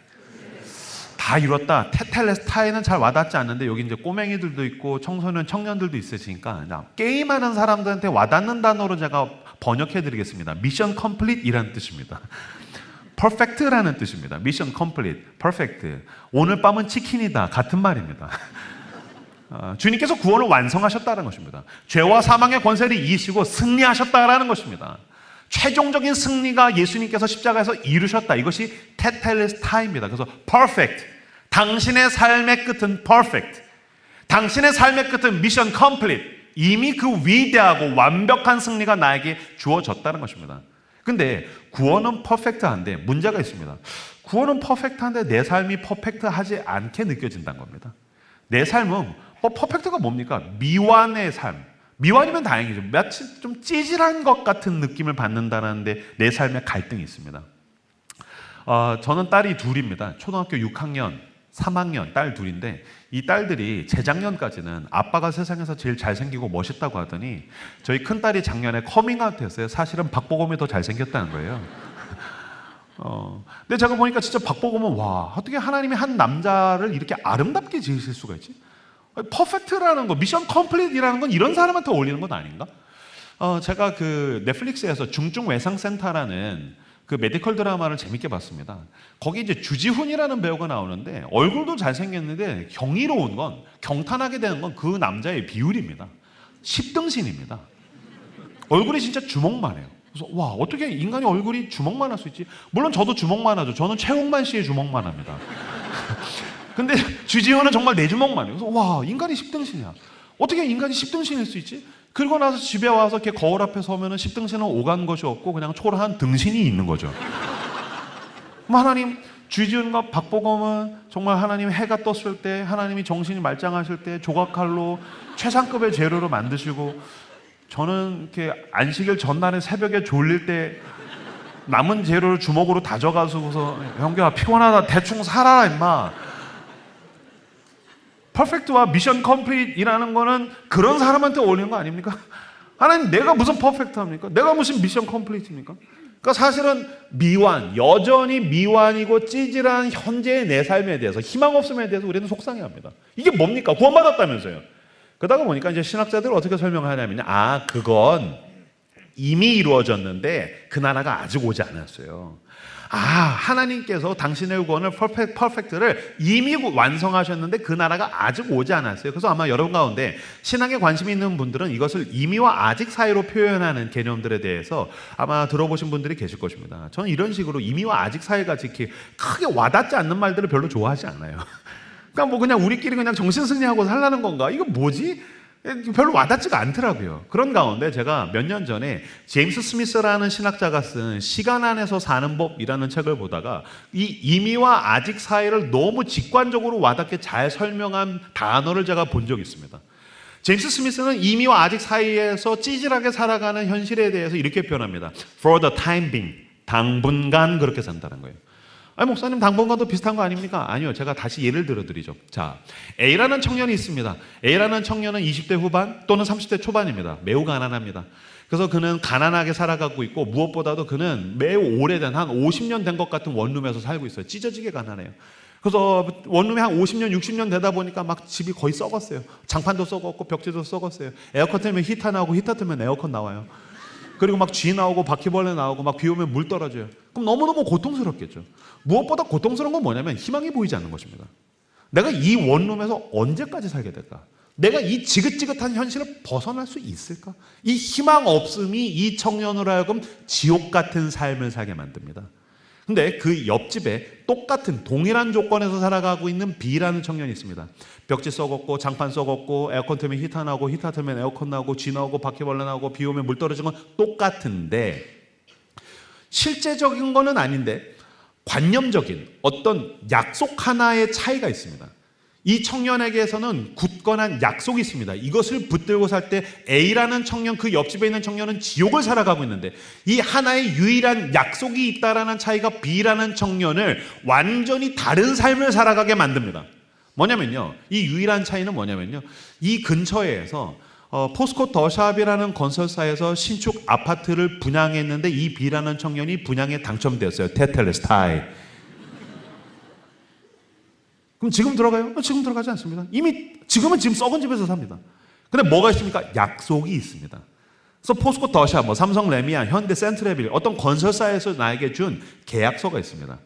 다 이뤘다. 테텔레스타이는 잘 와닿지 않는데, 여기 이제 꼬맹이들도 있고 청소년, 청년들도 있으시니까 게임하는 사람들한테 와닿는 단어로 제가 번역해 드리겠습니다. 미션 컴플릿이라는 뜻입니다. 퍼펙트라는 뜻입니다. 미션 컴플릿, 퍼펙트. 오늘 밤은 치킨이다 같은 말입니다. 주님께서 구원을 완성하셨다는 것입니다. 죄와 사망의 권세를 이기시고 승리하셨다라는 것입니다. 최종적인 승리가 예수님께서 십자가에서 이루셨다. 이것이 테텔레스타입니다. 그래서 perfect, 당신의 삶의 끝은 perfect, 당신의 삶의 끝은 미션 컴플릿, 이미 그 위대하고 완벽한 승리가 나에게 주어졌다는 것입니다. 근데 구원은 퍼펙트한데 문제가 있습니다. 구원은 퍼펙트한데 내 삶이 퍼펙트하지 않게 느껴진다는 겁니다. 내 삶은 퍼펙트가 뭡니까? 미완의 삶. 미완이면 다행이죠. 마치 좀 찌질한 것 같은 느낌을 받는다는데 내 삶에 갈등이 있습니다. 저는 딸이 둘입니다. 초등학교 6학년, 3학년 딸 둘인데, 이 딸들이 재작년까지는 아빠가 세상에서 제일 잘생기고 멋있다고 하더니 저희 큰딸이 작년에 커밍아웃 했어요. 사실은 박보검이 더 잘생겼다는 거예요. 근데 제가 보니까 진짜 박보검은, 와, 어떻게 하나님이 한 남자를 이렇게 아름답게 지으실 수가 있지? 퍼펙트라는 거, 미션 컴플릿이라는 건 이런 사람한테 어울리는 건 아닌가? 제가 그 넷플릭스에서 중증외상센터라는 그 메디컬 드라마를 재밌게 봤습니다. 거기 이제 주지훈이라는 배우가 나오는데, 얼굴도 잘생겼는데 경이로운 건, 경탄하게 되는 건 그 남자의 비율입니다. 10등신입니다. 얼굴이 진짜 주먹만 해요. 그래서 와, 어떻게 인간이 얼굴이 주먹만 할 수 있지? 물론 저도 주먹만 하죠. 저는 최홍만 씨의 주먹만 합니다. 근데 주지훈은 정말 내 주먹만 해요. 그래서 와, 인간이 10등신이야. 어떻게 인간이 10등신일 수 있지? 그리고 나서 집에 와서 이렇게 거울 앞에 서면은 10등신은 오간 것이 없고 그냥 초라한 등신이 있는 거죠. 그럼 하나님, 주지훈과 박보검은 정말 하나님 해가 떴을 때, 하나님이 정신이 말짱하실 때 조각칼로 최상급의 재료로 만드시고, 저는 이렇게 안식일 전날에 새벽에 졸릴 때 남은 재료를 주먹으로 다져가지고서 형규야 피곤하다 대충 살아라 임마. 퍼펙트와 미션 컴플릿이라는 거는 그런 사람한테 어울리는 거 아닙니까? 하나님, 내가 무슨 퍼펙트합니까? 내가 무슨 미션 컴플릿입니까? 그러니까 사실은 미완, 여전히 미완이고 찌질한 현재의 내 삶에 대해서, 희망 없음에 대해서 우리는 속상해합니다. 이게 뭡니까? 구원받았다면서요. 그러다가 보니까 이제 신학자들 어떻게 설명하냐면요, 그건 이미 이루어졌는데 그 나라가 아직 오지 않았어요. 하나님께서 당신의 구원을 퍼펙트를 이미 완성하셨는데 그 나라가 아직 오지 않았어요. 그래서 아마 여러분 가운데 신앙에 관심이 있는 분들은 이것을 이미와 아직 사이로 표현하는 개념들에 대해서 아마 들어보신 분들이 계실 것입니다. 저는 이런 식으로 이미와 아직 사이가 이렇게 크게 와닿지 않는 말들을 별로 좋아하지 않아요. 그러니까 뭐 그냥 우리끼리 그냥 정신승리하고 살라는 건가? 이거 뭐지? 별로 와닿지가 않더라고요. 그런 가운데 제가 몇 년 전에 제임스 스미스라는 신학자가 쓴 시간 안에서 사는 법이라는 책을 보다가 이 이미와 아직 사이를 너무 직관적으로 와닿게 잘 설명한 단어를 제가 본 적이 있습니다. 제임스 스미스는 이미와 아직 사이에서 찌질하게 살아가는 현실에 대해서 이렇게 표현합니다. For the time being, 당분간 그렇게 산다는 거예요. 목사님, 당분간도 비슷한 거 아닙니까? 아니요. 제가 다시 예를 들어드리죠. 자, A라는 청년이 있습니다. A라는 청년은 20대 후반 또는 30대 초반입니다. 매우 가난합니다. 그래서 그는 가난하게 살아가고 있고, 무엇보다도 그는 매우 오래된, 한 50년 된 것 같은 원룸에서 살고 있어요. 찢어지게 가난해요. 그래서 원룸이 한 50년, 60년 되다 보니까 막 집이 거의 썩었어요. 장판도 썩었고 벽지도 썩었어요. 에어컨 틀면 히터 나오고 히터 틀면 에어컨 나와요. 그리고 막 쥐 나오고 바퀴벌레 나오고 막 비 오면 물 떨어져요. 그럼 너무너무 고통스럽겠죠. 무엇보다 고통스러운 건 뭐냐면 희망이 보이지 않는 것입니다. 내가 이 원룸에서 언제까지 살게 될까? 내가 이 지긋지긋한 현실을 벗어날 수 있을까? 이 희망 없음이 이 청년으로 하여금 지옥 같은 삶을 살게 만듭니다. 근데 그 옆집에 똑같은 동일한 조건에서 살아가고 있는 B라는 청년이 있습니다. 벽지 썩었고 장판 썩었고 에어컨 틀면 히터 나오고 히터 틀면 에어컨 나오고 쥐 나오고 바퀴벌레 나오고 비 오면 물 떨어지는 건 똑같은데 실제적인 거는 아닌데 관념적인 어떤 약속 하나의 차이가 있습니다. 이 청년에게서는 굳건한 약속이 있습니다. 이것을 붙들고 살 때 A라는 청년, 그 옆집에 있는 청년은 지옥을 살아가고 있는데 이 하나의 유일한 약속이 있다라는 차이가 B라는 청년을 완전히 다른 삶을 살아가게 만듭니다. 뭐냐면요, 이 유일한 차이는 뭐냐면요, 이 근처에서 포스코 더샵이라는 건설사에서 신축 아파트를 분양했는데 이 B라는 청년이 분양에 당첨되었어요. 테텔레스타이. 그럼 지금 들어가요? 지금 들어가지 않습니다. 지금은 썩은 집에서 삽니다. 근데 뭐가 있습니까? 약속이 있습니다. 그래서 포스코 더샵, 삼성 레미안, 현대 센트레빌, 어떤 건설사에서 나에게 준 계약서가 있습니다.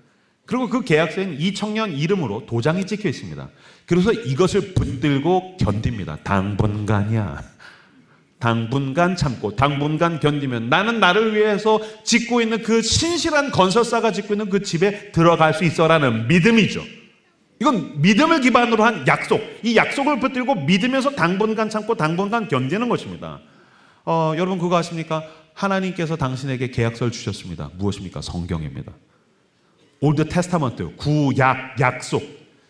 그리고 그 계약서에는 이 청년 이름으로 도장이 찍혀 있습니다. 그래서 이것을 붙들고 견딥니다. 당분간이야. 당분간 참고 당분간 견디면 나는 나를 위해서 짓고 있는 그 신실한 건설사가 짓고 있는 그 집에 들어갈 수 있어라는 믿음이죠. 이건 믿음을 기반으로 한 약속. 이 약속을 붙들고 믿으면서 당분간 참고 당분간 견디는 것입니다. 여러분 그거 아십니까? 하나님께서 당신에게 계약서를 주셨습니다. 무엇입니까? 성경입니다. 올드 테스타먼트, 구약 약속,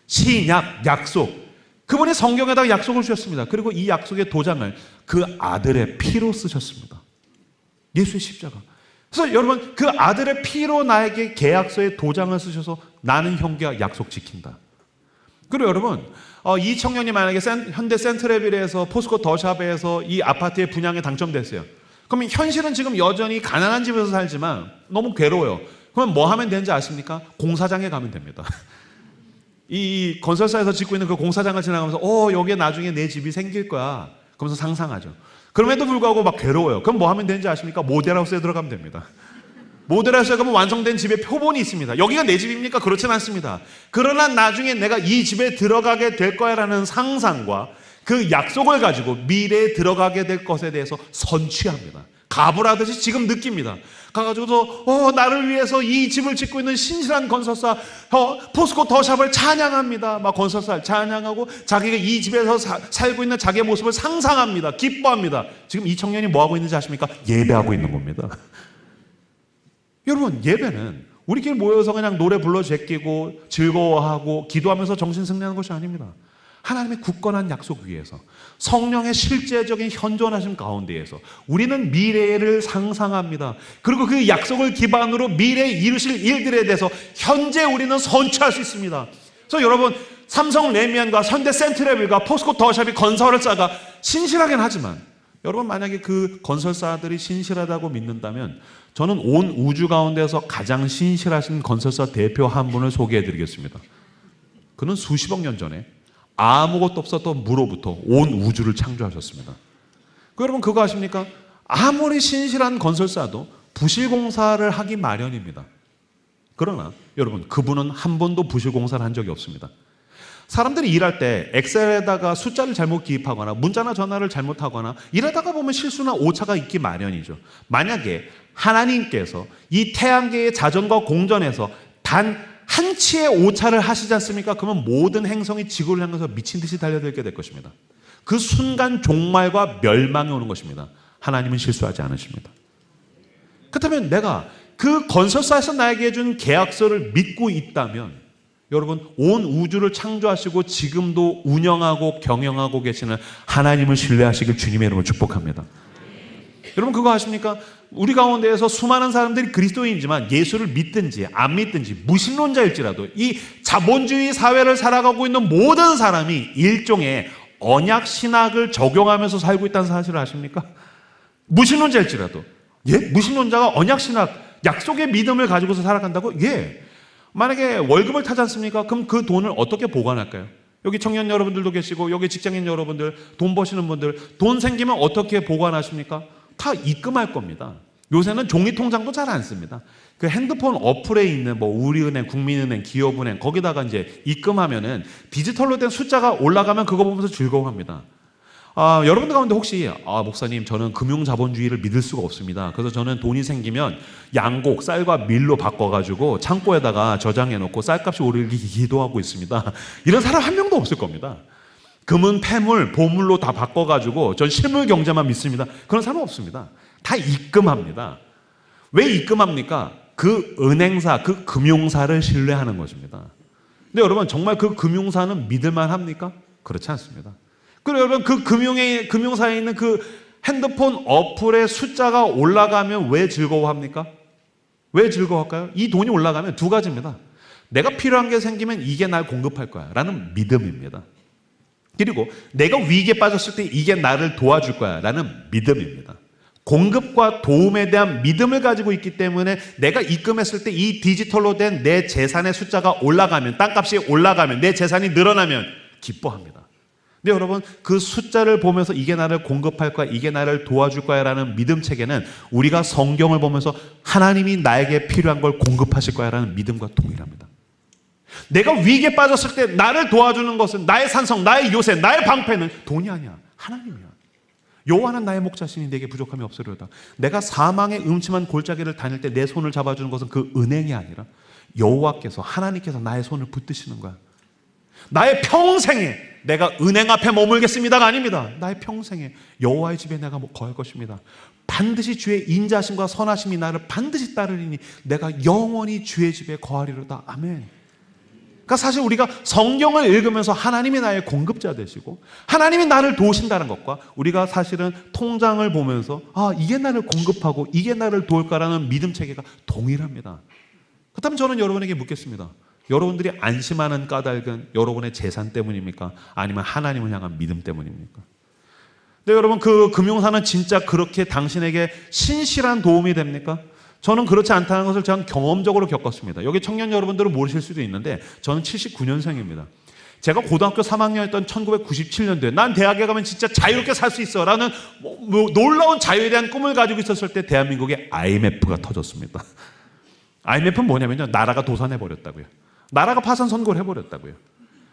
신약 약속. 그분이 성경에다가 약속을 주셨습니다. 그리고 이 약속의 도장을 그 아들의 피로 쓰셨습니다. 예수의 십자가. 그래서 여러분 그 아들의 피로 나에게 계약서의 도장을 쓰셔서 나는 형제와 약속 지킨다. 그리고 여러분 이 청년이 만약에 현대 센트레빌에서 포스코 더샵에서 이 아파트의 분양에 당첨됐어요. 그러면 현실은 지금 여전히 가난한 집에서 살지만 너무 괴로워요. 그러면 뭐 하면 되는지 아십니까? 공사장에 가면 됩니다. 이 건설사에서 짓고 있는 그 공사장을 지나가면서 여기에 나중에 내 집이 생길 거야. 그러면서 상상하죠. 그럼에도 불구하고 막 괴로워요. 그럼 뭐 하면 되는지 아십니까? 모델하우스에 들어가면 됩니다. 모델하우스에 가면 완성된 집의 표본이 있습니다. 여기가 내 집입니까? 그렇진 않습니다. 그러나 나중에 내가 이 집에 들어가게 될 거야라는 상상과 그 약속을 가지고 미래에 들어가게 될 것에 대해서 선취합니다. 가불하듯이 지금 느낍니다. 가가지고서 나를 위해서 이 집을 짓고 있는 신실한 건설사 포스코 더샵을 찬양합니다. 막 건설사를 찬양하고 자기가 이 집에서 살고 있는 자기의 모습을 상상합니다. 기뻐합니다. 지금 이 청년이 뭐 하고 있는지 아십니까? 예배하고 있는 겁니다. 여러분, 예배는 우리끼리 모여서 그냥 노래 불러 제끼고 즐거워하고 기도하면서 정신 승리하는 것이 아닙니다. 하나님의 굳건한 약속 위에서 성령의 실제적인 현존하심 가운데에서 우리는 미래를 상상합니다. 그리고 그 약속을 기반으로 미래에 이루실 일들에 대해서 현재 우리는 선취할 수 있습니다. 그래서 여러분, 삼성 레미안과 현대 센트레빌과 포스코 더샵이 건설사가 신실하긴 하지만 여러분, 만약에 그 건설사들이 신실하다고 믿는다면 저는 온 우주 가운데서 가장 신실하신 건설사 대표 한 분을 소개해 드리겠습니다. 그는 수십억 년 전에 아무것도 없었던 무로부터 온 우주를 창조하셨습니다. 여러분, 그거 아십니까? 아무리 신실한 건설사도 부실공사를 하기 마련입니다. 그러나 여러분, 그분은 한 번도 부실공사를 한 적이 없습니다. 사람들이 일할 때 엑셀에다가 숫자를 잘못 기입하거나 문자나 전화를 잘못하거나 이러다가 보면 실수나 오차가 있기 마련이죠. 만약에 하나님께서 이 태양계의 자전과 공전에서 단 한 치의 오차를 하시지 않습니까? 그러면 모든 행성이 지구를 향해서 미친 듯이 달려들게 될 것입니다. 그 순간 종말과 멸망이 오는 것입니다. 하나님은 실수하지 않으십니다. 그렇다면 내가 그 건설사에서 나에게 준 계약서를 믿고 있다면 여러분, 온 우주를 창조하시고 지금도 운영하고 경영하고 계시는 하나님을 신뢰하시길 주님의 이름으로 축복합니다. 여러분, 그거 아십니까? 우리 가운데에서 수많은 사람들이 그리스도인이지만 예수를 믿든지 안 믿든지 무신론자일지라도 이 자본주의 사회를 살아가고 있는 모든 사람이 일종의 언약 신학을 적용하면서 살고 있다는 사실을 아십니까? 무신론자일지라도. 예? 무신론자가 언약 신학, 약속의 믿음을 가지고서 살아간다고? 예. 만약에 월급을 타지 않습니까? 그럼 그 돈을 어떻게 보관할까요? 여기 청년 여러분들도 계시고 여기 직장인 여러분들, 돈 버시는 분들, 돈 생기면 어떻게 보관하십니까? 다 입금할 겁니다. 요새는 종이통장도 잘 안 씁니다. 그 핸드폰 어플에 있는 뭐 우리은행, 국민은행, 기업은행 거기다가 이제 입금하면은 디지털로 된 숫자가 올라가면 그거 보면서 즐거워합니다. 여러분들 가운데 혹시 목사님, 저는 금융자본주의를 믿을 수가 없습니다. 그래서 저는 돈이 생기면 양곡, 쌀과 밀로 바꿔가지고 창고에다가 저장해놓고 쌀값이 오르기 기도하고 있습니다. 이런 사람 한 명도 없을 겁니다. 금은 폐물, 보물로 다 바꿔가지고 전 실물 경제만 믿습니다. 그런 사람 없습니다. 다 입금합니다. 왜 입금합니까? 그 은행사, 그 금융사를 신뢰하는 것입니다. 근데 여러분, 정말 그 금융사는 믿을만 합니까? 그렇지 않습니다. 그리고 여러분, 그 금융사에 있는 그 핸드폰 어플의 숫자가 올라가면 왜 즐거워합니까? 왜 즐거워할까요? 이 돈이 올라가면 두 가지입니다. 내가 필요한 게 생기면 이게 날 공급할 거야 라는 믿음입니다. 그리고 내가 위기에 빠졌을 때 이게 나를 도와줄 거야 라는 믿음입니다. 공급과 도움에 대한 믿음을 가지고 있기 때문에 내가 입금했을 때 이 디지털로 된 내 재산의 숫자가 올라가면, 땅값이 올라가면, 내 재산이 늘어나면 기뻐합니다. 근데 여러분, 그 숫자를 보면서 이게 나를 공급할 거야, 이게 나를 도와줄 거야 라는 믿음 체계는 우리가 성경을 보면서 하나님이 나에게 필요한 걸 공급하실 거야 라는 믿음과 동일합니다. 내가 위기에 빠졌을 때 나를 도와주는 것은 나의 산성, 나의 요새, 나의 방패는 돈이 아니야, 하나님이야. 여호와는 나의 목자시니 내게 부족함이 없으리로다. 내가 사망의 음침한 골짜기를 다닐 때 내 손을 잡아주는 것은 그 은행이 아니라 여호와께서, 하나님께서 나의 손을 붙드시는 거야. 나의 평생에 내가 은행 앞에 머물겠습니다가 아닙니다. 나의 평생에 여호와의 집에 내가 거할 것입니다. 반드시 주의 인자심과 선하심이 나를 반드시 따르리니 내가 영원히 주의 집에 거하리로다. 아멘. 그러니까 사실 우리가 성경을 읽으면서 하나님이 나의 공급자 되시고 하나님이 나를 도우신다는 것과 우리가 사실은 통장을 보면서 이게 나를 공급하고 이게 나를 도울까라는 믿음 체계가 동일합니다. 그렇다면 저는 여러분에게 묻겠습니다. 여러분들이 안심하는 까닭은 여러분의 재산 때문입니까? 아니면 하나님을 향한 믿음 때문입니까? 근데 여러분, 그 금융사는 진짜 그렇게 당신에게 신실한 도움이 됩니까? 저는 그렇지 않다는 것을 저는 경험적으로 겪었습니다. 여기 청년 여러분들은 모르실 수도 있는데 저는 79년생입니다. 제가 고등학교 3학년이었던 1997년도에 난 대학에 가면 진짜 자유롭게 살 수 있어 라는 놀라운 자유에 대한 꿈을 가지고 있었을 때 대한민국에 IMF가 터졌습니다. IMF는 뭐냐면요, 나라가 도산해버렸다고요. 나라가 파산 선고를 해버렸다고요.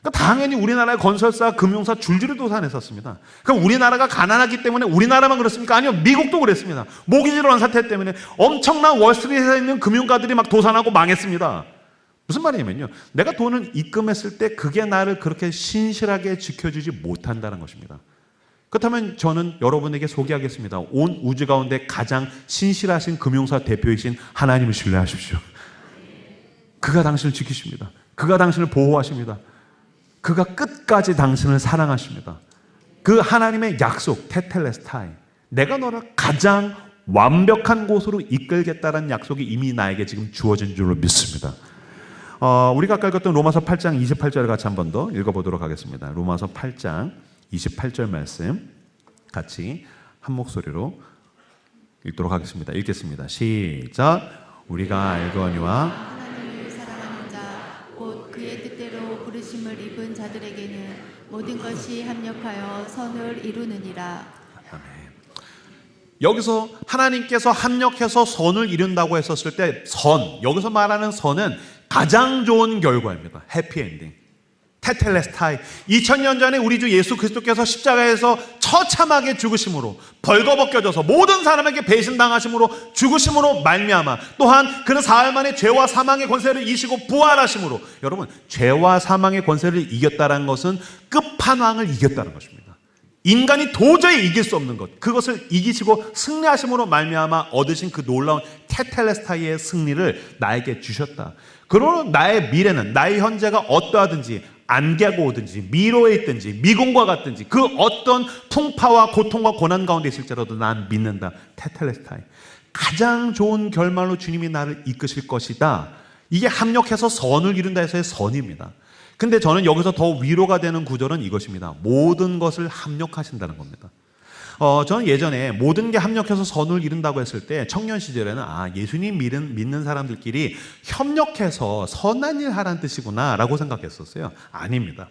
그러니까 당연히 우리나라의 건설사, 금융사 줄줄이 도산했었습니다. 그럼 우리나라가 가난하기 때문에 우리나라만 그렇습니까? 아니요, 미국도 그랬습니다. 모기지로한 사태 때문에 엄청난 월스트리트에 있는 금융가들이 막 도산하고 망했습니다. 무슨 말이냐면요, 내가 돈을 입금했을 때 그게 나를 그렇게 신실하게 지켜주지 못한다는 것입니다. 그렇다면 저는 여러분에게 소개하겠습니다. 온 우주 가운데 가장 신실하신 금융사 대표이신 하나님을 신뢰하십시오. 그가 당신을 지키십니다. 그가 당신을 보호하십니다. 그가 끝까지 당신을 사랑하십니다. 그 하나님의 약속, 테텔레스타이, 내가 너를 가장 완벽한 곳으로 이끌겠다는 약속이 이미 나에게 지금 주어진 줄로 믿습니다. 우리가 아까 읽었던 로마서 8장 28절을 같이 한 번 더 읽어보도록 하겠습니다. 로마서 8장 28절 말씀 같이 한 목소리로 읽도록 하겠습니다. 읽겠습니다. 시작. 우리가 알거니와 하나님을 사랑하는 자, 곧 그의 뜻대로 부르심을 입은 자들에게는 모든 것이 합력하여 선을 이루느니라. 여기서 하나님께서 합력해서 선을 이룬다고 했었을 때 선, 여기서 말하는 선은 가장 좋은 결과입니다. 해피엔딩. 테텔레스타이. 2000년 전에 우리 주 예수 그리스도께서 십자가에서 처참하게 죽으심으로, 벌거벗겨져서 모든 사람에게 배신당하심으로 죽으심으로 말미암아, 또한 그는 사흘 만에 죄와 사망의 권세를 이기시고 부활하심으로, 여러분, 죄와 사망의 권세를 이겼다는 것은 끝판왕을 이겼다는 것입니다. 인간이 도저히 이길 수 없는 것, 그것을 이기시고 승리하심으로 말미암아 얻으신 그 놀라운 테텔레스타이의 승리를 나에게 주셨다. 그러므로 나의 미래는, 나의 현재가 어떠하든지, 안개가 오든지 미로에 있든지 미궁과 같든지 그 어떤 풍파와 고통과 고난 가운데 있을지라도 난 믿는다. 테텔레스타이. 가장 좋은 결말로 주님이 나를 이끄실 것이다. 이게 합력해서 선을 이룬다 해서의 선입니다. 근데 저는 여기서 더 위로가 되는 구절은 이것입니다. 모든 것을 합력하신다는 겁니다. 저는 예전에 모든 게 합력해서 선을 이룬다고 했을 때 청년 시절에는 예수님 믿는 사람들끼리 협력해서 선한 일 하라는 뜻이구나 라고 생각했었어요. 아닙니다.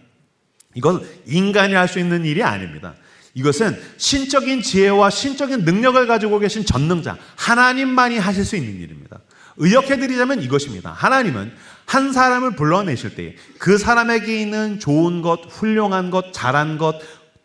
이건 인간이 할 수 있는 일이 아닙니다. 이것은 신적인 지혜와 신적인 능력을 가지고 계신 전능자 하나님만이 하실 수 있는 일입니다. 의역해드리자면 이것입니다. 하나님은 한 사람을 불러내실 때 그 사람에게 있는 좋은 것, 훌륭한 것, 잘한 것,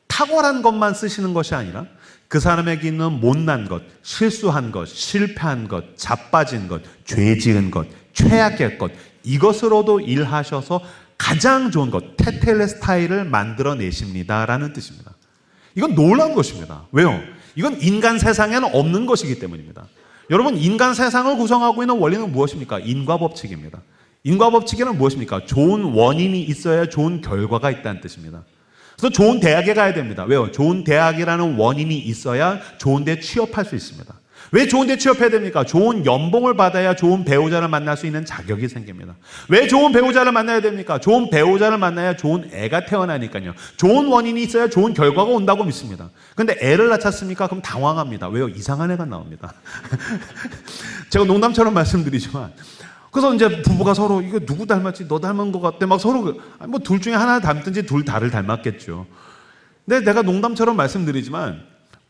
탁월한 것만 쓰시는 것이 아니라 그 사람에게 있는 못난 것, 실수한 것, 실패한 것, 자빠진 것, 죄 지은 것, 최악의 것, 이것으로도 일하셔서 가장 좋은 것, 테텔레스타이를 만들어내십니다라는 뜻입니다. 이건 놀라운 것입니다. 왜요? 이건 인간 세상에는 없는 것이기 때문입니다. 여러분, 인간 세상을 구성하고 있는 원리는 무엇입니까? 인과법칙입니다. 인과법칙에는 무엇입니까? 좋은 원인이 있어야 좋은 결과가 있다는 뜻입니다. 그래서 좋은 대학에 가야 됩니다. 왜요? 좋은 대학이라는 원인이 있어야 좋은 데 취업할 수 있습니다. 왜 좋은 데 취업해야 됩니까? 좋은 연봉을 받아야 좋은 배우자를 만날 수 있는 자격이 생깁니다. 왜 좋은 배우자를 만나야 됩니까? 좋은 배우자를 만나야 좋은 애가 태어나니까요. 좋은 원인이 있어야 좋은 결과가 온다고 믿습니다. 근데 애를 낳았습니까? 그럼 당황합니다. 왜요? 이상한 애가 나옵니다. 제가 농담처럼 말씀드리지만, 그래서 이제 부부가 서로 이거 누구 닮았지? 너 닮은 것 같대. 막 서로 뭐 둘 중에 하나 닮든지 둘 다를 닮았겠죠. 근데 내가 농담처럼 말씀드리지만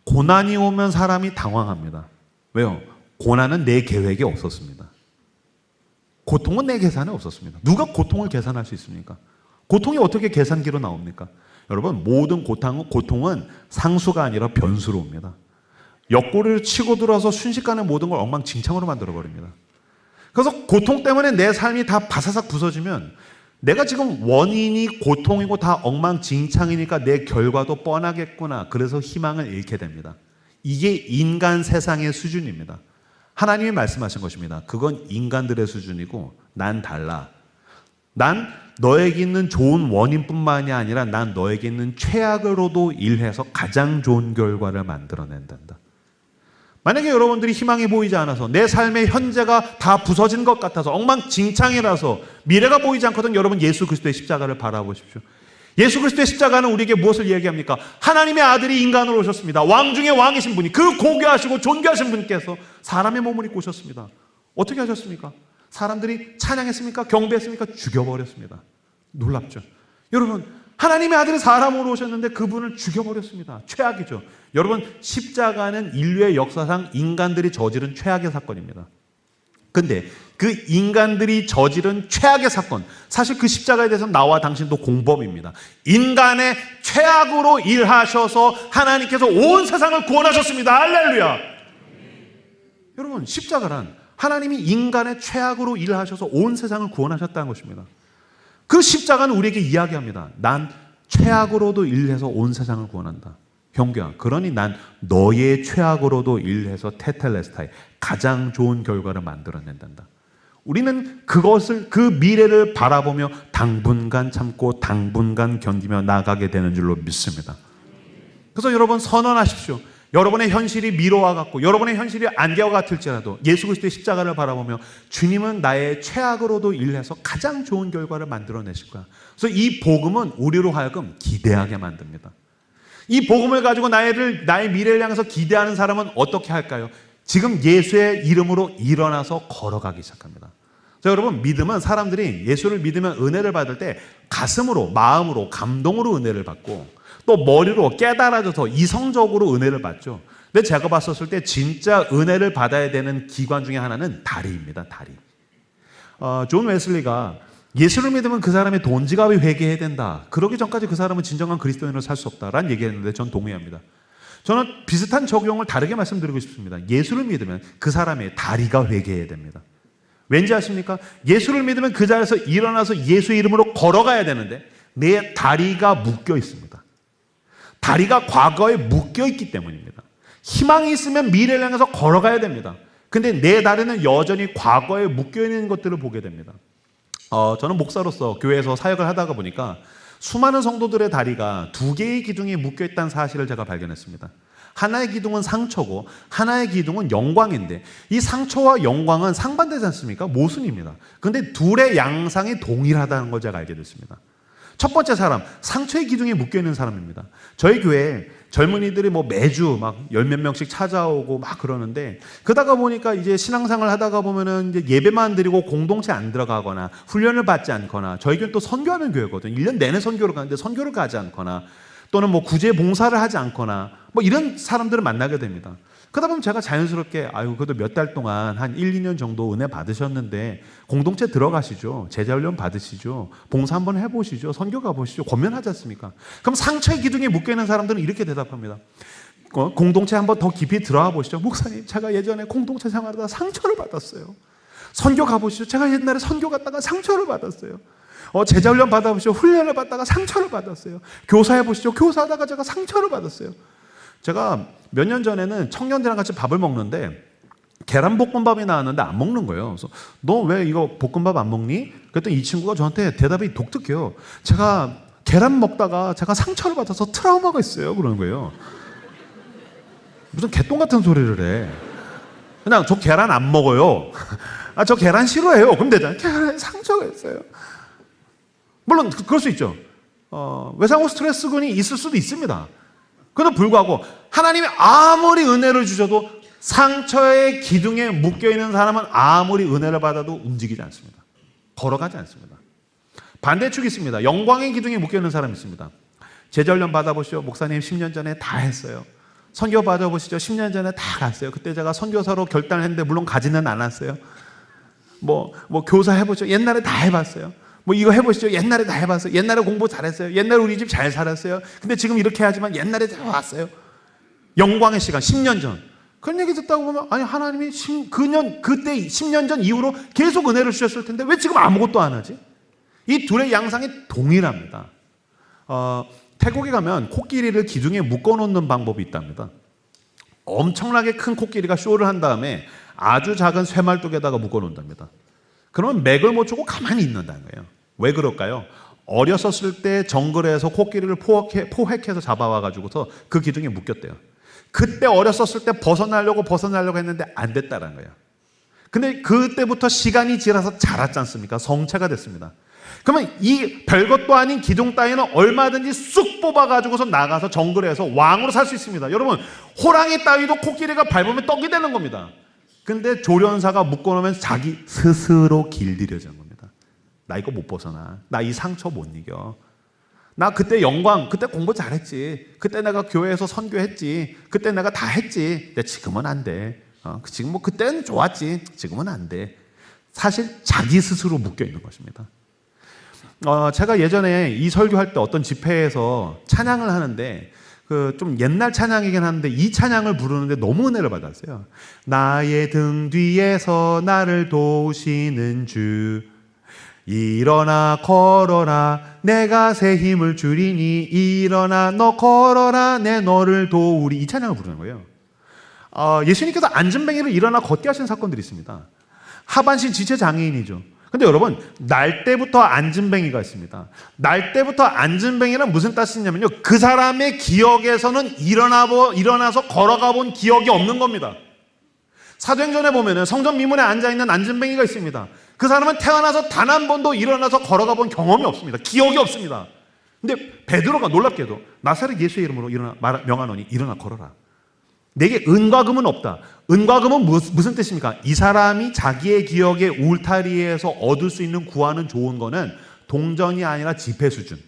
고난이 오면 사람이 당황합니다. 왜요? 고난은 내 계획에 없었습니다. 고통은 내 계산에 없었습니다. 누가 고통을 계산할 수 있습니까? 고통이 어떻게 계산기로 나옵니까? 여러분, 모든 고통은 상수가 아니라 변수로 옵니다. 옆구리를 치고 들어와서 순식간에 모든 걸 엉망진창으로 만들어버립니다. 그래서 고통 때문에 내 삶이 다 바사삭 부서지면 내가 지금 원인이 고통이고 다 엉망진창이니까 내 결과도 뻔하겠구나. 그래서 희망을 잃게 됩니다. 이게 인간 세상의 수준입니다. 하나님이 말씀하신 것입니다. 그건 인간들의 수준이고 난 달라. 난 너에게 있는 좋은 원인뿐만이 아니라 난 너에게 있는 최악으로도 일해서 가장 좋은 결과를 만들어낸단다. 만약에 여러분들이 희망이 보이지 않아서 내 삶의 현재가 다 부서진 것 같아서 엉망진창이라서 미래가 보이지 않거든, 여러분 예수 그리스도의 십자가를 바라보십시오. 예수 그리스도의 십자가는 우리에게 무엇을 얘기합니까? 하나님의 아들이 인간으로 오셨습니다. 왕 중에 왕이신 분이, 그 고귀하시고 존귀하신 분께서 사람의 몸을 입고 오셨습니다. 어떻게 하셨습니까? 사람들이 찬양했습니까? 경배했습니까? 죽여버렸습니다. 놀랍죠? 여러분, 하나님의 아들이 사람으로 오셨는데 그분을 죽여버렸습니다. 최악이죠. 여러분, 십자가는 인류의 역사상 인간들이 저지른 최악의 사건입니다. 근데 그 인간들이 저지른 최악의 사건, 사실 그 십자가에 대해서 나와 당신도 공범입니다. 인간의 최악으로 일하셔서 하나님께서 온 세상을 구원하셨습니다. 할렐루야. 여러분, 십자가란 하나님이 인간의 최악으로 일하셔서 온 세상을 구원하셨다는 것입니다. 그 십자가는 우리에게 이야기합니다. 난 최악으로도 일해서 온 세상을 구원한다. 형제야, 그러니 난 너의 최악으로도 일해서 테텔레스타이 가장 좋은 결과를 만들어낸단다. 우리는 그것을, 그 미래를 바라보며 당분간 참고 당분간 견디며 나가게 되는 줄로 믿습니다. 그래서 여러분, 선언하십시오. 여러분의 현실이 미로와 같고 여러분의 현실이 안개와 같을지라도 예수 그리스도의 십자가를 바라보며 주님은 나의 최악으로도 일해서 가장 좋은 결과를 만들어내실 거야. 그래서 이 복음은 우리로 하여금 기대하게 만듭니다. 이 복음을 가지고 나의 미래를 향해서 기대하는 사람은 어떻게 할까요? 지금 예수의 이름으로 일어나서 걸어가기 시작합니다. 자, 여러분, 믿음은 사람들이 예수를 믿으면 은혜를 받을 때 가슴으로, 마음으로, 감동으로 은혜를 받고 또 머리로 깨달아져서 이성적으로 은혜를 받죠. 근데 제가 봤었을 때 진짜 은혜를 받아야 되는 기관 중에 하나는 다리입니다. 다리. 존 웨슬리가 예수를 믿으면 그 사람의 돈 지갑이 회개해야 된다. 그러기 전까지 그 사람은 진정한 그리스도인으로 살 수 없다라는 얘기했는데 전 동의합니다. 저는 비슷한 적용을 다르게 말씀드리고 싶습니다. 예수를 믿으면 그 사람의 다리가 회개해야 됩니다. 왠지 아십니까? 예수를 믿으면 그 자리에서 일어나서 예수의 이름으로 걸어가야 되는데 내 다리가 묶여 있습니다. 다리가 과거에 묶여있기 때문입니다. 희망이 있으면 미래를 향해서 걸어가야 됩니다. 근데 내 다리는 여전히 과거에 묶여있는 것들을 보게 됩니다. 저는 목사로서 교회에서 사역을 하다가 보니까 수많은 성도들의 다리가 두 개의 기둥이 묶여있다는 사실을 제가 발견했습니다. 하나의 기둥은 상처고 하나의 기둥은 영광인데 이 상처와 영광은 상반되지 않습니까? 모순입니다. 근데 둘의 양상이 동일하다는 걸 제가 알게 됐습니다. 첫 번째 사람, 상처의 기둥에 묶여있는 사람입니다. 저희 교회에 젊은이들이 매주 막 열 몇 명씩 찾아오고 막 그러는데 그러다가 보니까 이제 신앙생활 하다가 보면은 이제 예배만 드리고 공동체 안 들어가거나 훈련을 받지 않거나 저희 교회는 또 선교하는 교회거든요. 1년 내내 선교를 가는데 선교를 가지 않거나 또는 구제 봉사를 하지 않거나 이런 사람들을 만나게 됩니다. 그러다 보면 제가 자연스럽게 그래도 몇 달 동안 한 1, 2년 정도 은혜 받으셨는데 공동체 들어가시죠. 제자훈련 받으시죠. 봉사 한번 해보시죠. 선교 가보시죠. 권면하지 않습니까? 그럼 상처의 기둥에 묶여있는 사람들은 이렇게 대답합니다. 공동체 한번 더 깊이 들어가 보시죠. 목사님, 제가 예전에 공동체 생활하다가 상처를 받았어요. 선교 가보시죠. 제가 옛날에 선교 갔다가 상처를 받았어요. 제자훈련 받아보시죠. 훈련을 받다가 상처를 받았어요. 교사해보시죠. 교사하다가 제가 상처를 받았어요. 제가 몇 년 전에는 청년들이랑 같이 밥을 먹는데 계란볶음밥이 나왔는데 안 먹는 거예요. 그래서 너 왜 이거 볶음밥 안 먹니? 그랬더니 이 친구가 저한테 대답이 독특해요. 제가 계란 먹다가 제가 상처를 받아서 트라우마가 있어요. 그러는 거예요. 무슨 개똥 같은 소리를 해. 그냥 저 계란 안 먹어요. 저 계란 싫어해요. 그럼 되잖아요. 계란에 상처가 있어요. 물론 그럴 수 있죠. 외상후 스트레스군이 있을 수도 있습니다. 그래도 불구하고 하나님이 아무리 은혜를 주셔도 상처의 기둥에 묶여있는 사람은 아무리 은혜를 받아도 움직이지 않습니다. 걸어가지 않습니다. 반대축이 있습니다. 영광의 기둥에 묶여있는 사람이 있습니다. 제자훈련 받아보시죠. 목사님 10년 전에 다 했어요. 선교 받아보시죠. 10년 전에 다 갔어요. 그때 제가 선교사로 결단을 했는데 물론 가지는 않았어요. 교사 해보죠. 옛날에 다 해봤어요. 이거 해보시죠. 옛날에 다 해봤어요. 옛날에 공부 잘했어요. 옛날에 우리 집 잘 살았어요. 근데 지금 이렇게 하지만 옛날에 잘 왔어요. 영광의 시간 10년 전. 그런 얘기 듣다가 보면 아니 하나님이 그때 10년 전 이후로 계속 은혜를 주셨을 텐데 왜 지금 아무것도 안 하지? 이 둘의 양상이 동일합니다. 태국에 가면 코끼리를 기둥에 묶어놓는 방법이 있답니다. 엄청나게 큰 코끼리가 쇼를 한 다음에 아주 작은 쇠말뚝에다가 묶어놓는답니다. 그러면 맥을 못 추고 가만히 있는다는 거예요. 왜 그럴까요? 어렸었을 때 정글에서 코끼리를 포획해서 잡아와가지고서 그 기둥에 묶였대요. 그때 어렸었을 때 벗어나려고 했는데 안 됐다는 거예요. 근데 그때부터 시간이 지나서 자랐지 않습니까? 성체가 됐습니다. 그러면 이 별것도 아닌 기둥 따위는 얼마든지 쑥 뽑아가지고서 나가서 정글에서 왕으로 살 수 있습니다. 여러분, 호랑이 따위도 코끼리가 밟으면 떡이 되는 겁니다. 근데 조련사가 묶어놓으면 자기 스스로 길들여지는 겁니다. 나 이거 못 벗어나. 나 이 상처 못 이겨. 나 그때 영광, 그때 공부 잘했지. 그때 내가 교회에서 선교했지. 그때 내가 다 했지. 근데 지금은 안 돼. 지금 그때는 좋았지. 지금은 안 돼. 사실 자기 스스로 묶여 있는 것입니다. 제가 예전에 이 설교할 때 어떤 집회에서 찬양을 하는데 좀 옛날 찬양이긴 한데 이 찬양을 부르는데 너무 은혜를 받았어요. 나의 등 뒤에서 나를 도우시는 주, 일어나 걸어라 내가 새 힘을 주리니, 일어나 너 걸어라 내 너를 도우리. 이 찬양을 부르는 거예요. 예수님께서 안진뱅이를 일어나 걷게 하신 사건들이 있습니다. 하반신 지체 장애인이죠. 근데 여러분, 날 때부터 안진뱅이가 있습니다. 날 때부터 안진뱅이는 무슨 뜻이냐면요, 그 사람의 기억에서는 일어나서 걸어가 본 기억이 없는 겁니다. 사도행전에 보면은 성전 미문에 앉아있는 안진뱅이가 있습니다. 그 사람은 태어나서 단 한 번도 일어나서 걸어가 본 경험이 없습니다. 기억이 없습니다. 근데 베드로가 놀랍게도 나사렛 예수의 이름으로 명하노니 일어나 걸어라. 내게 은과 금은 없다. 은과 금은 무슨 뜻입니까? 이 사람이 자기의 기억의 울타리에서 얻을 수 있는 구하는 좋은 거는 동전이 아니라 지폐 수준.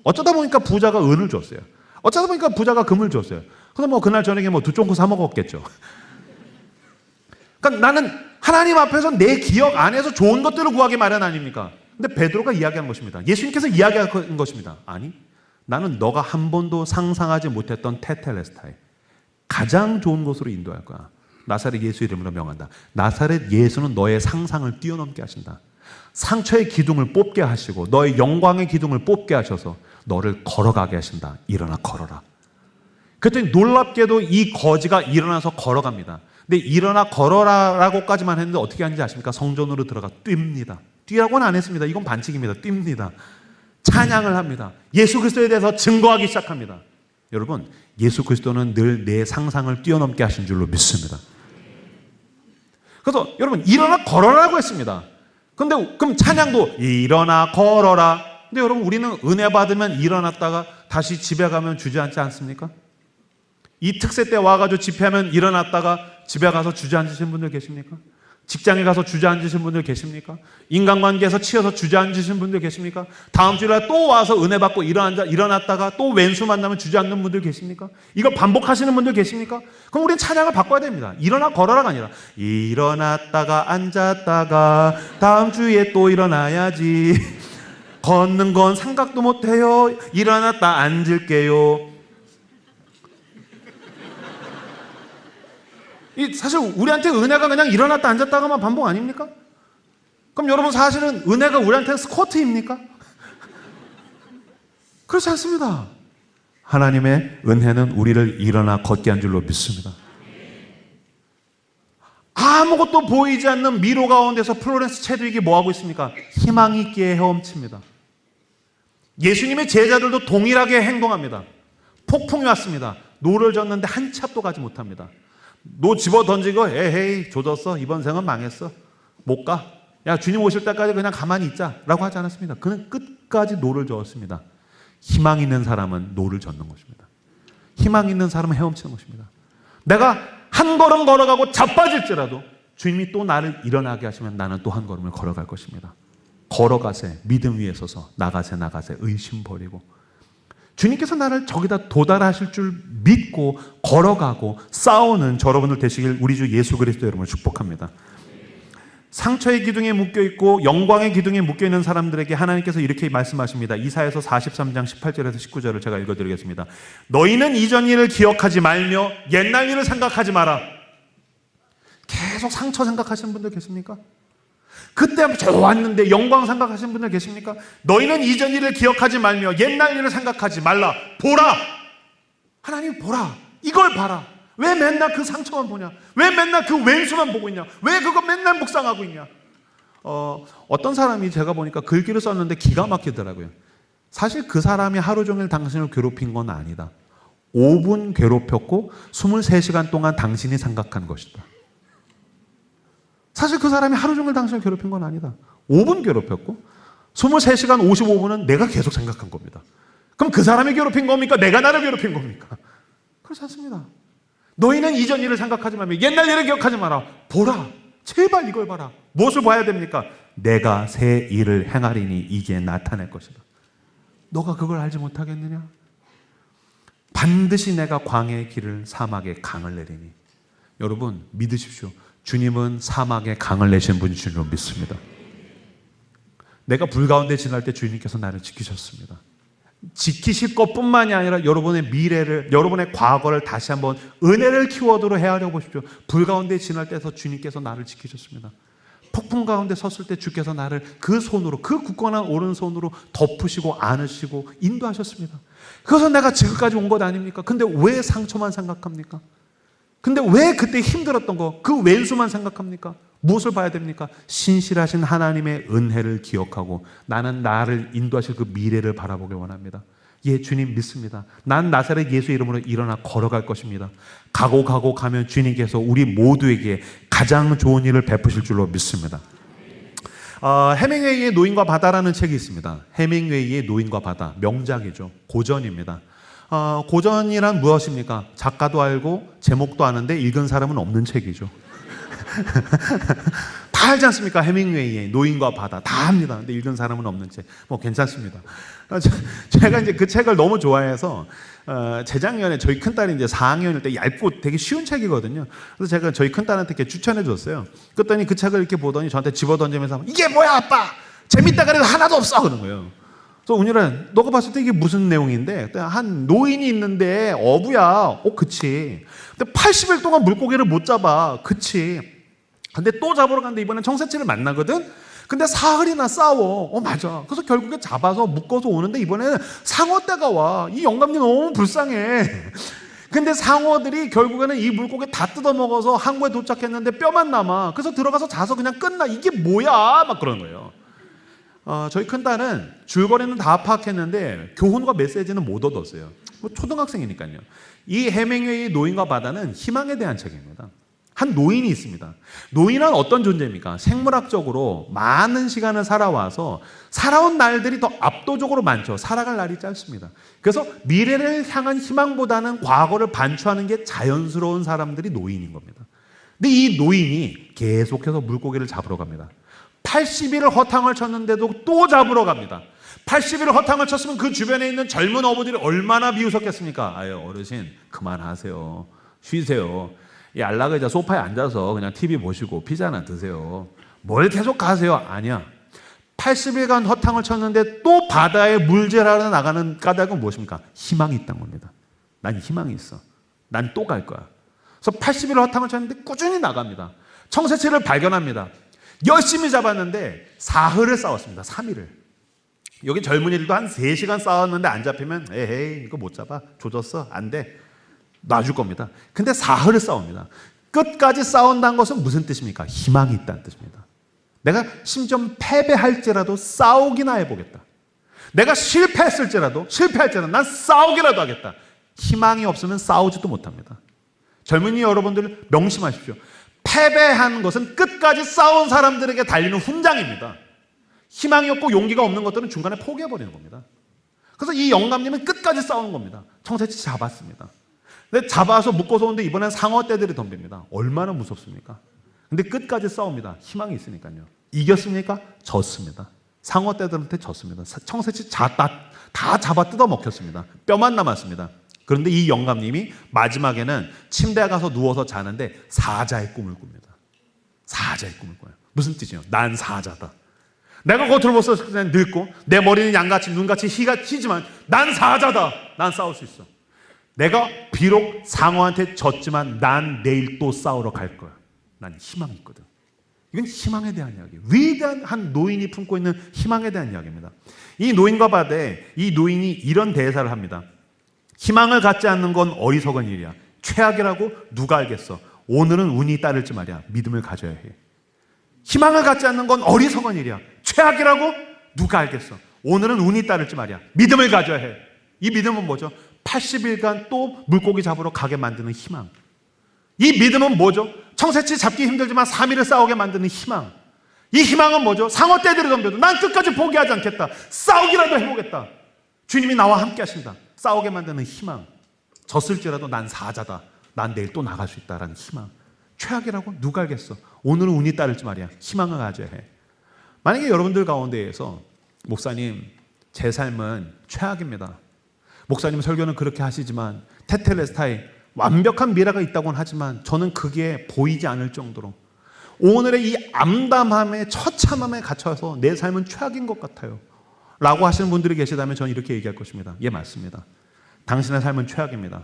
어쩌다 보니까 부자가 은을 줬어요. 어쩌다 보니까 부자가 금을 줬어요. 그래서 그날 저녁에 두 쫑구 사 먹었겠죠. 그러니까 나는 하나님 앞에서 내 기억 안에서 좋은 것들을 구하기 마련 아닙니까? 근데 베드로가 이야기한 것입니다. 예수님께서 이야기한 것입니다. 아니, 나는 너가 한 번도 상상하지 못했던 테텔레스타에 가장 좋은 곳으로 인도할 거야. 나사렛 예수 이름으로 명한다. 나사렛 예수는 너의 상상을 뛰어넘게 하신다. 상처의 기둥을 뽑게 하시고 너의 영광의 기둥을 뽑게 하셔서 너를 걸어가게 하신다. 일어나 걸어라. 그랬더니 놀랍게도 이 거지가 일어나서 걸어갑니다. 근데 일어나 걸어라라고까지만 했는데 어떻게 하는지 아십니까? 성전으로 들어가 뜁니다. 뛰라고는 안 했습니다. 이건 반칙입니다. 뜁니다. 찬양을 합니다. 예수 그리스도에 대해서 증거하기 시작합니다. 여러분, 예수 그리스도는 늘 내 상상을 뛰어넘게 하신 줄로 믿습니다. 그래서 여러분, 일어나 걸어라고 했습니다. 근데 그럼 찬양도 일어나 걸어라. 근데 여러분, 우리는 은혜 받으면 일어났다가 다시 집에 가면 주저앉지 않습니까? 이 특세 때 와가지고 집회하면 일어났다가 집에 가서 주저앉으신 분들 계십니까? 직장에 가서 주저앉으신 분들 계십니까? 인간관계에서 치여서 주저앉으신 분들 계십니까? 다음 주일날 또 와서 은혜 받고 일어났다가 또 왼수 만나면 주저앉는 분들 계십니까? 이걸 반복하시는 분들 계십니까? 그럼 우리는 찬양을 바꿔야 됩니다. 일어나 걸어라가 아니라 일어났다가 앉았다가 다음 주에 또 일어나야지. 걷는 건 생각도 못해요. 일어났다 앉을게요. 사실 우리한테 은혜가 그냥 일어났다 앉았다가만 반복 아닙니까? 그럼 여러분, 사실은 은혜가 우리한테는 스쿼트입니까? 그렇지 않습니다. 하나님의 은혜는 우리를 일어나 걷게 한 줄로 믿습니다. 아무것도 보이지 않는 미로 가운데서 플로렌스 체드윅이 뭐하고 있습니까? 희망 있게 헤엄칩니다. 예수님의 제자들도 동일하게 행동합니다. 폭풍이 왔습니다. 노를 젓는데 한 치 앞도 가지 못합니다. 노 집어 던지고 에헤이 조졌어, 이번 생은 망했어, 못 가, 야 주님 오실 때까지 그냥 가만히 있자 라고 하지 않았습니다. 그는 끝까지 노를 저었습니다. 희망 있는 사람은 노를 젓는 것입니다. 희망 있는 사람은 헤엄치는 것입니다. 내가 한 걸음 걸어가고 자빠질지라도 주님이 또 나를 일어나게 하시면 나는 또 한 걸음을 걸어갈 것입니다. 걸어가세, 믿음 위에 서서 나가세 의심 버리고 주님께서 나를 저기다 도달하실 줄 믿고 걸어가고 싸우는 여러분들 되시길 우리 주 예수 그리스도 여러분을 축복합니다. 상처의 기둥에 묶여있고 영광의 기둥에 묶여있는 사람들에게 하나님께서 이렇게 말씀하십니다. 이사야서 43장 18절에서 19절을 제가 읽어드리겠습니다. 너희는 이전 일을 기억하지 말며 옛날 일을 생각하지 마라. 계속 상처 생각하시는 분들 계십니까? 그때 좋았는데 영광 생각하시는 분들 계십니까? 너희는 이전 일을 기억하지 말며 옛날 일을 생각하지 말라. 보라! 하나님 보라! 이걸 봐라! 왜 맨날 그 상처만 보냐? 왜 맨날 그 왼수만 보고 있냐? 왜 그거 맨날 묵상하고 있냐? 어떤 사람이 제가 보니까 글귀를 썼는데 기가 막히더라고요. 사실 그 사람이 하루 종일 당신을 괴롭힌 건 아니다. 5분 괴롭혔고 23시간 동안 당신이 생각한 것이다. 사실 그 사람이 하루 종일 당신을 괴롭힌 건 아니다. 5분 괴롭혔고 23시간 55분은 내가 계속 생각한 겁니다. 그럼 그 사람이 괴롭힌 겁니까? 내가 나를 괴롭힌 겁니까? 그렇지 않습니다. 너희는 이전 일을 생각하지 말며 옛날 일을 기억하지 마라. 보라. 제발 이걸 봐라. 무엇을 봐야 됩니까? 내가 새 일을 행하리니 이게 나타날 것이다. 너가 그걸 알지 못하겠느냐? 반드시 내가 광야의 길을 사막에 강을 내리니. 여러분 믿으십시오. 주님은 사막에 강을 내신 분이 주님으로 믿습니다. 내가 불 가운데 지날 때 주님께서 나를 지키셨습니다. 지키실 것뿐만이 아니라 여러분의 미래를, 여러분의 과거를 다시 한번 은혜를 키워드로 헤아려 보십시오. 불 가운데 지날 때서 주님께서 나를 지키셨습니다. 폭풍 가운데 섰을 때 주께서 나를 그 손으로, 그 굳건한 오른손으로 덮으시고 안으시고 인도하셨습니다. 그래서 내가 지금까지 온 것 아닙니까? 근데 왜 상처만 생각합니까? 근데 왜 그때 힘들었던 거, 그 왼수만 생각합니까? 무엇을 봐야 됩니까? 신실하신 하나님의 은혜를 기억하고 나는 나를 인도하실 그 미래를 바라보길 원합니다. 예, 주님 믿습니다. 난 나사렛 예수 이름으로 일어나 걸어갈 것입니다. 가고 가면 주님께서 우리 모두에게 가장 좋은 일을 베푸실 줄로 믿습니다. 해밍웨이의 노인과 바다라는 책이 있습니다. 해밍웨이의 노인과 바다, 명작이죠. 고전입니다. 고전이란 무엇입니까? 작가도 알고 제목도 아는데 읽은 사람은 없는 책이죠. 다 알지 않습니까? 해밍웨이의 노인과 바다 다 압니다. 근데 읽은 사람은 없는 책. 뭐 괜찮습니다. 제가 이제 그 책을 너무 좋아해서 재작년에 저희 큰딸이 이제 4학년일 때 얇고 되게 쉬운 책이거든요. 그래서 제가 저희 큰딸한테 이렇게 추천해 줬어요. 그랬더니 그 책을 이렇게 보더니 저한테 집어던지면서 이게 뭐야 아빠! 재밌다 그래도 하나도 없어! 그러는 거예요. 그래서 운이는 너가 봤을 때 이게 무슨 내용인데 한 노인이 있는데 어부야. 그치. 근데 80일 동안 물고기를 못 잡아. 그치. 근데 또 잡으러 갔는데 이번엔 청새치를 만나거든. 근데 사흘이나 싸워. 맞아. 그래서 결국에 잡아서 묶어서 오는데 이번에는 상어떼가 와. 이 영감님 너무 불쌍해. 근데 상어들이 결국에는 이 물고기 다 뜯어먹어서 항구에 도착했는데 뼈만 남아. 그래서 들어가서 자서 그냥 끝나. 이게 뭐야? 막 그러는 거예요. 저희 큰딸은 줄거리는 다 파악했는데 교훈과 메시지는 못 얻었어요. 뭐 초등학생이니까요. 이 해밍웨이 노인과 바다는 희망에 대한 책입니다. 한 노인이 있습니다. 노인은 어떤 존재입니까? 생물학적으로 많은 시간을 살아와서 살아온 날들이 더 압도적으로 많죠. 살아갈 날이 짧습니다. 그래서 미래를 향한 희망보다는 과거를 반추하는 게 자연스러운 사람들이 노인인 겁니다. 근데 이 노인이 계속해서 물고기를 잡으러 갑니다. 80일을 허탕을 쳤는데도 또 잡으러 갑니다. 80일을 허탕을 쳤으면 그 주변에 있는 젊은 어부들이 얼마나 비웃었겠습니까? 아유, 어르신 그만하세요. 쉬세요. 이 안락의자 소파에 앉아서 그냥 TV 보시고 피자나 드세요. 뭘 계속 가세요? 아니야. 80일간 허탕을 쳤는데 또 바다에 물질하러 나가는 까닭은 무엇입니까? 희망이 있다는 겁니다. 난 희망이 있어. 난 또 갈 거야. 그래서 80일 허탕을 쳤는데 꾸준히 나갑니다. 청새치를 발견합니다. 열심히 잡았는데 사흘을 싸웠습니다. 3일을. 여기 젊은이들도 한 3시간 싸웠는데 안 잡히면 에헤이 이거 못 잡아. 조졌어. 안 돼. 놔줄 겁니다. 근데 사흘을 싸웁니다. 끝까지 싸운다는 것은 무슨 뜻입니까? 희망이 있다는 뜻입니다. 내가 심지어 패배할지라도 싸우기나 해보겠다. 내가 실패할지라도 난 싸우기라도 하겠다. 희망이 없으면 싸우지도 못합니다. 젊은이 여러분들 명심하십시오. 패배한 것은 끝까지 싸운 사람들에게 달리는 훈장입니다. 희망이 없고 용기가 없는 것들은 중간에 포기해버리는 겁니다. 그래서 이 영감님은 끝까지 싸우는 겁니다. 청새치 잡았습니다. 근데 잡아서 묶어서 오는데 이번엔 상어떼들이 덤빕니다. 얼마나 무섭습니까? 근데 끝까지 싸웁니다. 희망이 있으니까요. 이겼습니까? 졌습니다. 상어떼들한테 졌습니다. 청새치 다 잡아 뜯어 먹혔습니다. 뼈만 남았습니다. 그런데 이 영감님이 마지막에는 침대에 가서 누워서 자는데 사자의 꿈을 꿉니다. 사자의 꿈을 꿔요. 무슨 뜻이에요? 난 사자다. 내가 겉으로 봤을 때는 늙고 내 머리는 양같이 눈같이 희지만 난 사자다. 난 싸울 수 있어. 내가 비록 상어한테 졌지만 난 내일 또 싸우러 갈 거야. 난 희망이 있거든. 이건 희망에 대한 이야기예요. 위대한 한 노인이 품고 있는 희망에 대한 이야기입니다. 이 노인과 바다에 이 노인이 이런 대사를 합니다. 희망을 갖지 않는 건 어리석은 일이야. 최악이라고 누가 알겠어. 오늘은 운이 따를지 말이야. 믿음을 가져야 해. 희망을 갖지 않는 건 어리석은 일이야. 최악이라고 누가 알겠어. 오늘은 운이 따를지 말이야. 믿음을 가져야 해. 이 믿음은 뭐죠? 80일간 또 물고기 잡으러 가게 만드는 희망. 이 믿음은 뭐죠? 청새치 잡기 힘들지만 3일을 싸우게 만드는 희망. 이 희망은 뭐죠? 상어떼들이 덤벼도 난 끝까지 포기하지 않겠다. 싸우기라도 해보겠다. 주님이 나와 함께 하신다. 싸우게 만드는 희망. 졌을지라도 난 사자다. 난 내일 또 나갈 수 있다라는 희망. 최악이라고 누가 알겠어. 오늘은 운이 따를지 말이야. 희망을 가져야 해. 만약에 여러분들 가운데에서 목사님 제 삶은 최악입니다. 목사님 설교는 그렇게 하시지만 테텔레스타에 완벽한 미래가 있다고는 하지만 저는 그게 보이지 않을 정도로 오늘의 이 암담함에 처참함에 갇혀서 내 삶은 최악인 것 같아요 라고 하시는 분들이 계시다면 저는 이렇게 얘기할 것입니다. 예, 맞습니다. 당신의 삶은 최악입니다.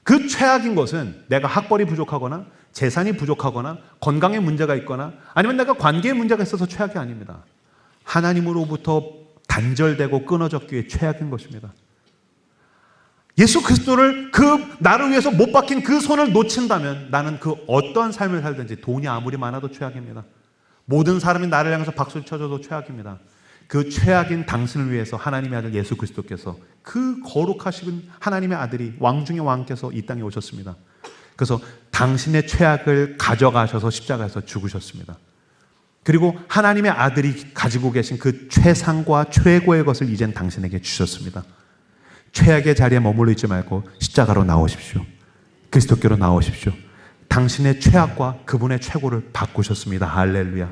그 최악인 것은 내가 학벌이 부족하거나 재산이 부족하거나 건강에 문제가 있거나 아니면 내가 관계에 문제가 있어서 최악이 아닙니다. 하나님으로부터 단절되고 끊어졌기에 최악인 것입니다. 예수 그리스도를 나를 위해서 못 박힌 그 손을 놓친다면 나는 그 어떠한 삶을 살든지 돈이 아무리 많아도 최악입니다. 모든 사람이 나를 향해서 박수를 쳐줘도 최악입니다. 그 최악인 당신을 위해서 하나님의 아들 예수 그리스도께서 그 거룩하신 하나님의 아들이 왕 중의 왕께서 이 땅에 오셨습니다. 그래서 당신의 최악을 가져가셔서 십자가에서 죽으셨습니다. 그리고 하나님의 아들이 가지고 계신 그 최상과 최고의 것을 이젠 당신에게 주셨습니다. 최악의 자리에 머물러 있지 말고 십자가로 나오십시오. 그리스도께로 나오십시오. 당신의 최악과 그분의 최고를 바꾸셨습니다. 할렐루야.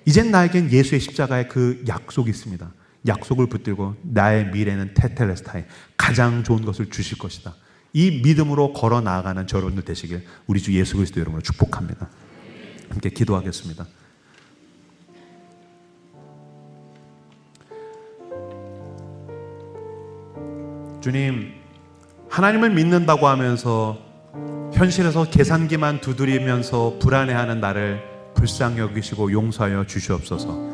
이젠 나에겐 예수의 십자가의 그 약속이 있습니다. 약속을 붙들고 나의 미래는 테텔레스타에 가장 좋은 것을 주실 것이다. 이 믿음으로 걸어 나아가는 저러분들 되시길 우리 주 예수 그리스도 이름으로 축복합니다. 함께 기도하겠습니다. 주님, 하나님을 믿는다고 하면서 현실에서 계산기만 두드리면서 불안해하는 나를 불쌍히 여기시고 용서하여 주시옵소서.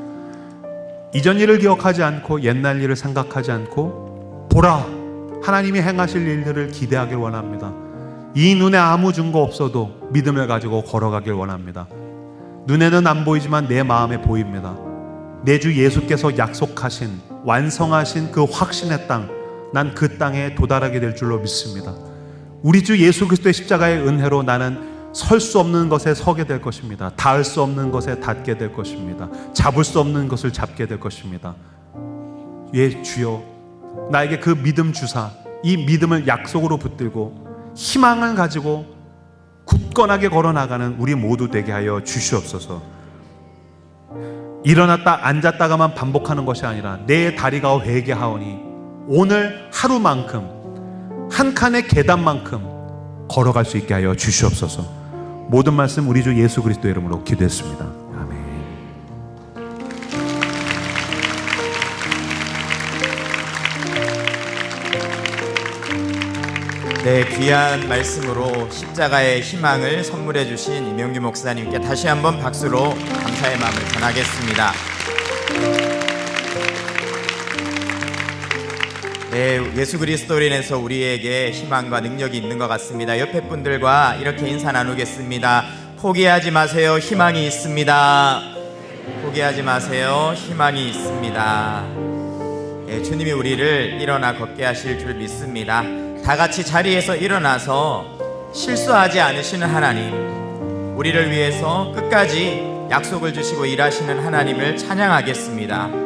이전 일을 기억하지 않고 옛날 일을 생각하지 않고 보라, 하나님이 행하실 일들을 기대하길 원합니다. 이 눈에 아무 증거 없어도 믿음을 가지고 걸어가길 원합니다. 눈에는 안 보이지만 내 마음에 보입니다. 내 주 예수께서 약속하신 완성하신 그 확신의 땅, 난 그 땅에 도달하게 될 줄로 믿습니다. 우리 주 예수 그리스도의 십자가의 은혜로 나는 설 수 없는 것에 서게 될 것입니다. 닿을 수 없는 것에 닿게 될 것입니다. 잡을 수 없는 것을 잡게 될 것입니다. 예, 주여, 나에게 그 믿음 주사, 이 믿음을 약속으로 붙들고 희망을 가지고 굳건하게 걸어나가는 우리 모두 되게 하여 주시옵소서. 일어났다 앉았다가만 반복하는 것이 아니라 내 다리가 회개하오니 오늘 하루만큼 한 칸의 계단만큼 걸어갈 수 있게 하여 주시옵소서. 모든 말씀 우리 주 예수 그리스도의 이름으로 기도했습니다. 아멘. 네, 귀한 말씀으로 십자가의 희망을 선물해 주신 이명규 목사님께 다시 한번 박수로 감사의 마음을 전하겠습니다. 네, 예수 그리스도로 인해서 우리에게 희망과 능력이 있는 것 같습니다. 옆에 분들과 이렇게 인사 나누겠습니다. 포기하지 마세요. 희망이 있습니다. 포기하지 마세요. 희망이 있습니다. 네, 주님이 우리를 일어나 걷게 하실 줄 믿습니다. 다 같이 자리에서 일어나서 실수하지 않으시는 하나님, 우리를 위해서 끝까지 약속을 주시고 일하시는 하나님을 찬양하겠습니다.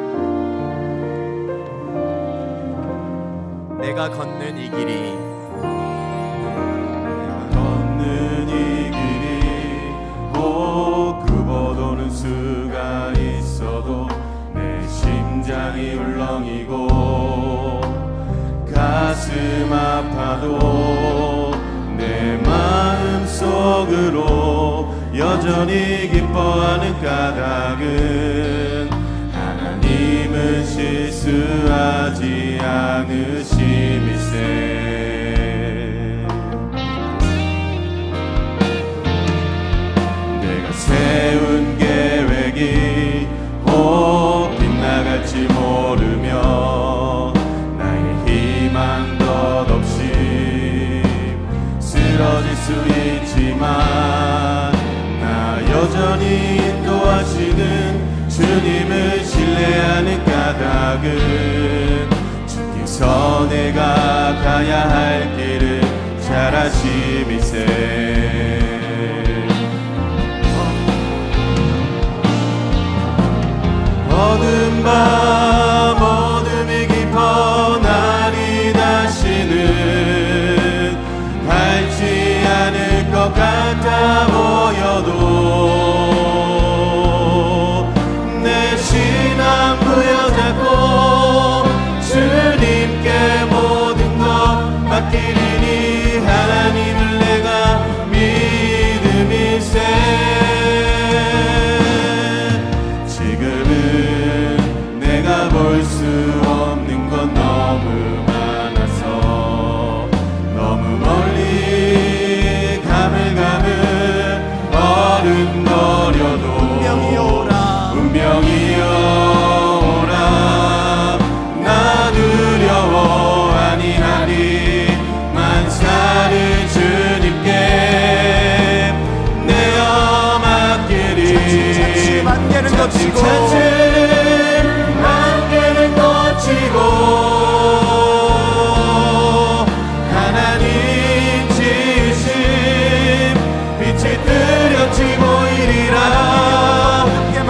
내가 걷는 이 길이, 걷는 이 길이 굽어도는 수가 있어도 내 심장이 울렁이고 가슴 아파도 내 마음 속으로 여전히 기뻐하는 까닭은 하나님은 실수하지 않으심일세. 내가 세운 계획이 혹 빗나갈지 모르며 나의 희망 덧없이 쓰러질 수 있지만 나 여전히 인도하시는 주님을 신뢰하는 까닭은 주께서 내가 가야 할 길을 잘 아심이세. 어두운 밤 어둠이 깊어 날이 다시는 밝지 않을 것 같아 보여도 내 신앙 부여잡고 주님께 모든 것 맡기리니 하나님을 내가 거치고 안개는 거치고 하나님 지으신 빛이 뚜렷이 보이리라. 어둡게만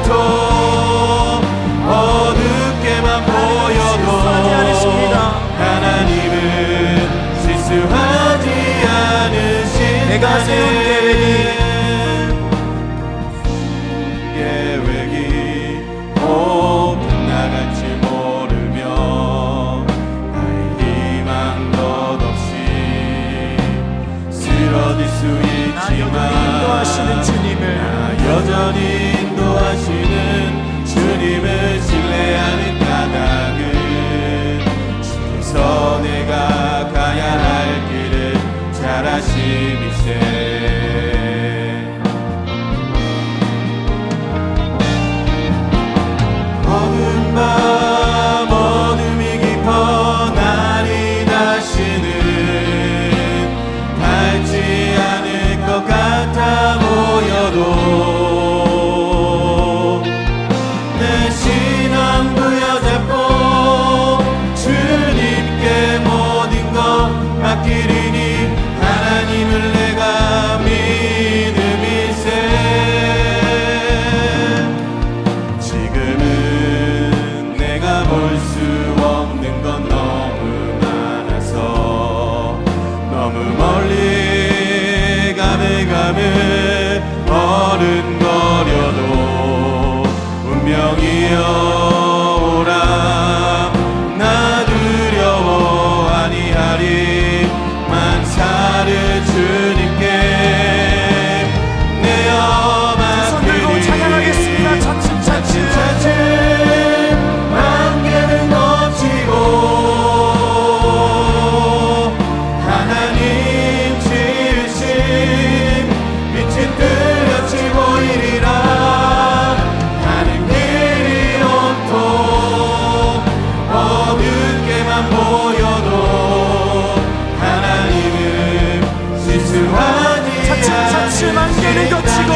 보여도 어둡게만 보여도 하나님은 실수하지 않으신다네. 내가 세운 계획이 꼭 나갈지 모르며 나의 희망 덧없이 쓰러질 수 있지만 인도하시는 주님을 나 여전히 인도하시는 주님을 신뢰하는 까닭은 주께서 내가 가야 할 길을 잘 아심이세. 어두운 밤 어둠이 깊어 날이 다시는 닿지 않을 것 같아 보여도 내 신앙 부여잡고 주님께 모든 것 맡기리니 하나님을 내가 믿음일세. 지금은 내가 볼 수 없는 건 너무 많아서 너무 멀리 가물가물 어른거려도 운명이여 오라. 나 두려워 아니하리만 살을 주님께 내어 손 들고 찬양하겠습니다. 차츰차츰 차츰 안개는 거치고 하나님 지으신 빛이 뚜렷이 보이리라. 가는 길이 온통 어둡게만 보여도 하나님은 실수하지 차츰 안개는 거치고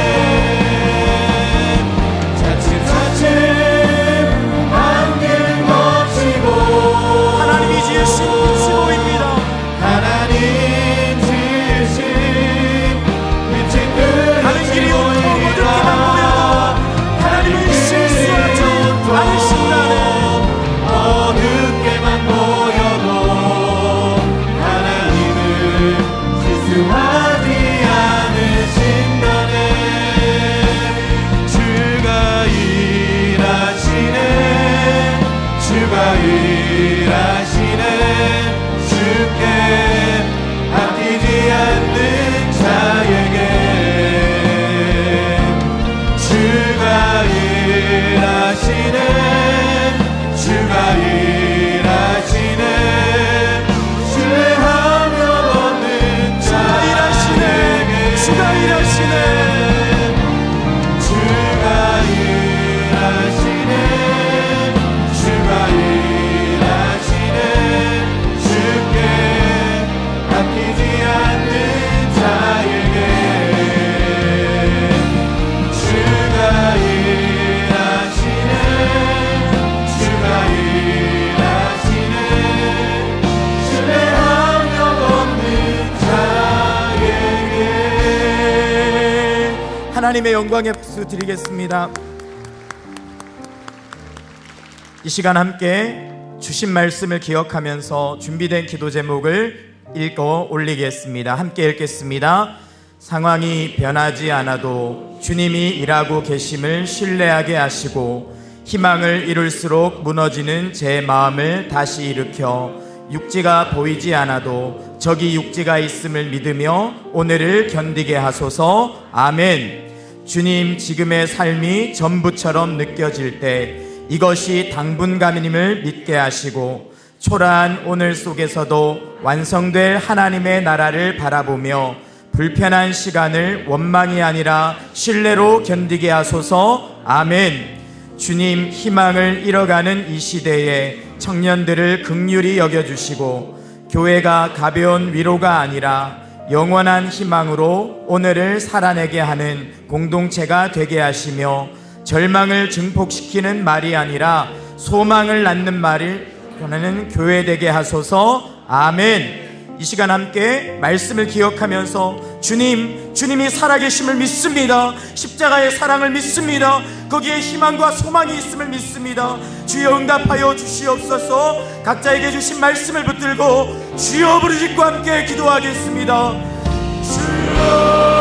차츰차츰 안개는 거치고 하나님이 지으신 빛이 보입니다. 하나님 지으신 빛이 뚜렷이 가는 길이 온통 어둡게만 보여도 하나님은 실수하지 않으신다네. 어둡게만 보여도 하나님은 실수하지 않으신다네. 주가 일하시네. 주가 일하시네. 주께 아끼지 않는 자에게 주가 일하시네. 주가 일하시네. 신뢰하며 얻는 자에게 주가 일하시네. 주가 일하시네. 주가 일하시네. 주께 아끼지 않는 자에게 주가 일하시네. 주가 일하시네. 신뢰하며 얻는 자에게. 하나님의 영광의 박수 드리겠습니다. 이 시간 함께 주신 말씀을 기억하면서 준비된 기도 제목을 읽어 올리겠습니다. 함께 읽겠습니다. 상황이 변하지 않아도 주님이 일하고 계심을 신뢰하게 하시고 희망을 이룰수록 무너지는 제 마음을 다시 일으켜 육지가 보이지 않아도 저기 육지가 있음을 믿으며 오늘을 견디게 하소서. 아멘. 주님, 지금의 삶이 전부처럼 느껴질 때 이것이 당분간임을 믿게 하시고 초라한 오늘 속에서도 완성될 하나님의 나라를 바라보며 불편한 시간을 원망이 아니라 신뢰로 견디게 하소서. 아멘. 주님, 희망을 잃어가는 이 시대에 청년들을 긍휼히 여겨주시고 교회가 가벼운 위로가 아니라 영원한 희망으로 오늘을 살아내게 하는 공동체가 되게 하시며 절망을 증폭시키는 말이 아니라 소망을 낳는 말을 전하는 교회 되게 하소서. 아멘. 이 시간 함께 말씀을 기억하면서 주님이 살아계심을 믿습니다. 십자가의 사랑을 믿습니다. 거기에 희망과 소망이 있음을 믿습니다. 주여 응답하여 주시옵소서. 각자에게 주신 말씀을 붙들고 주여 부르짖고 함께 기도하겠습니다. 주여.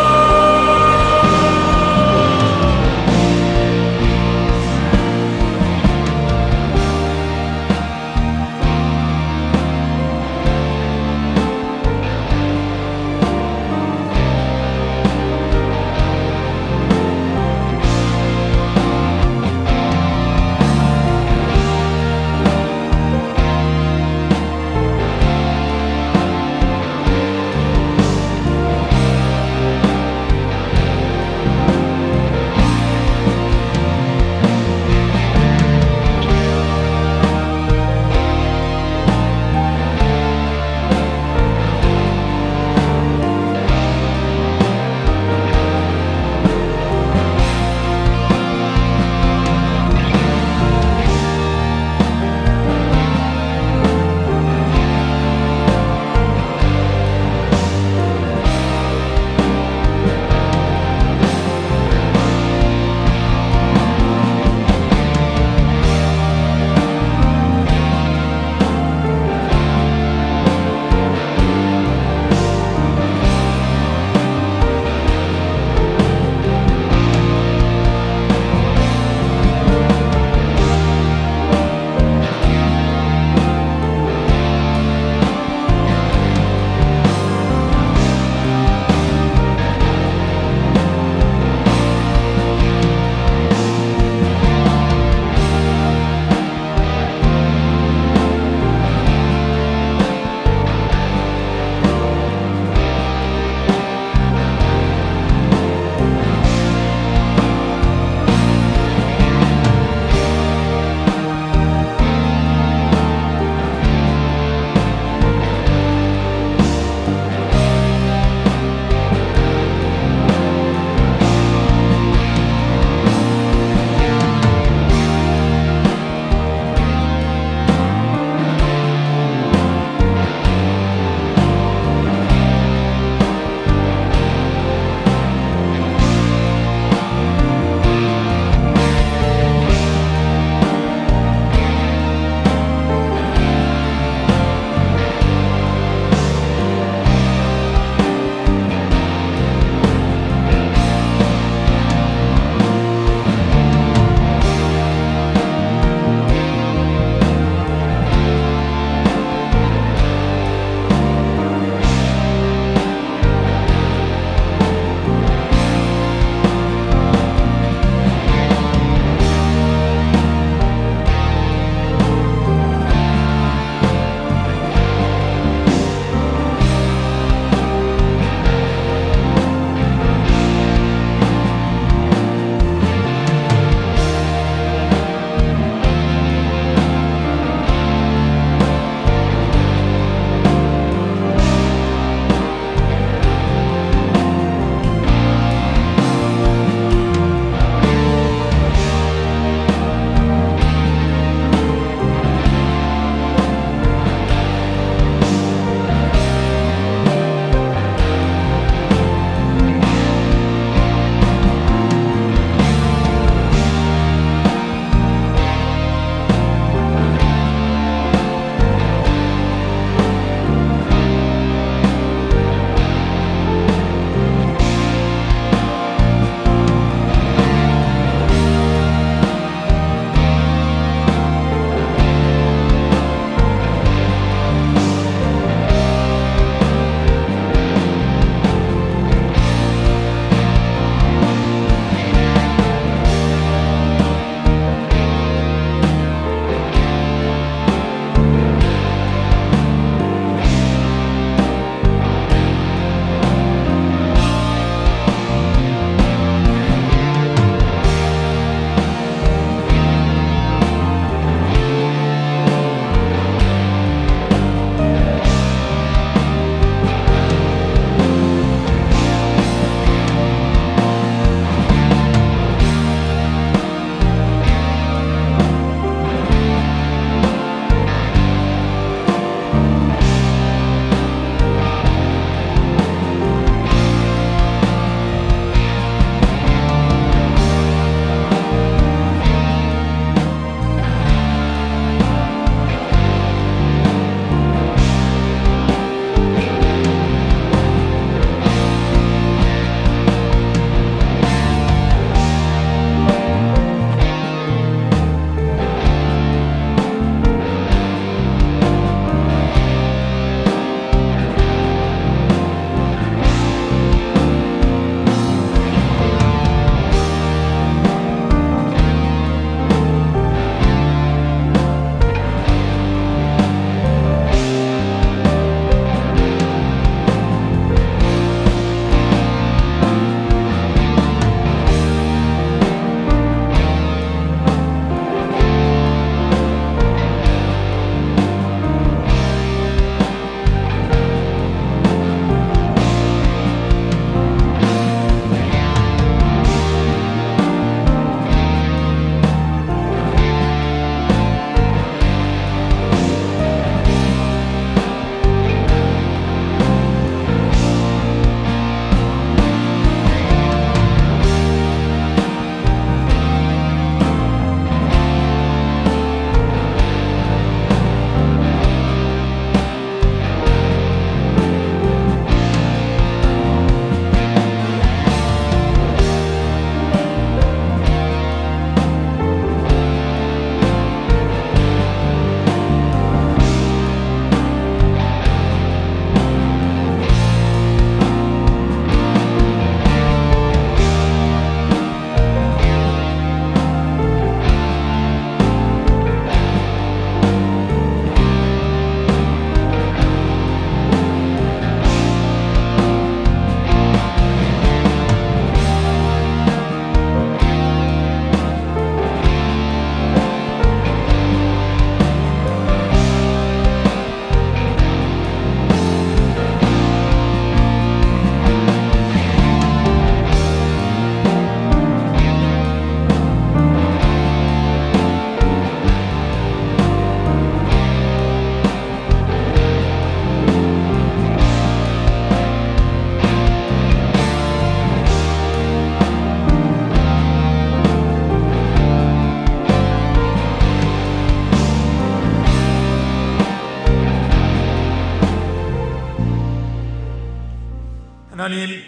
하나님,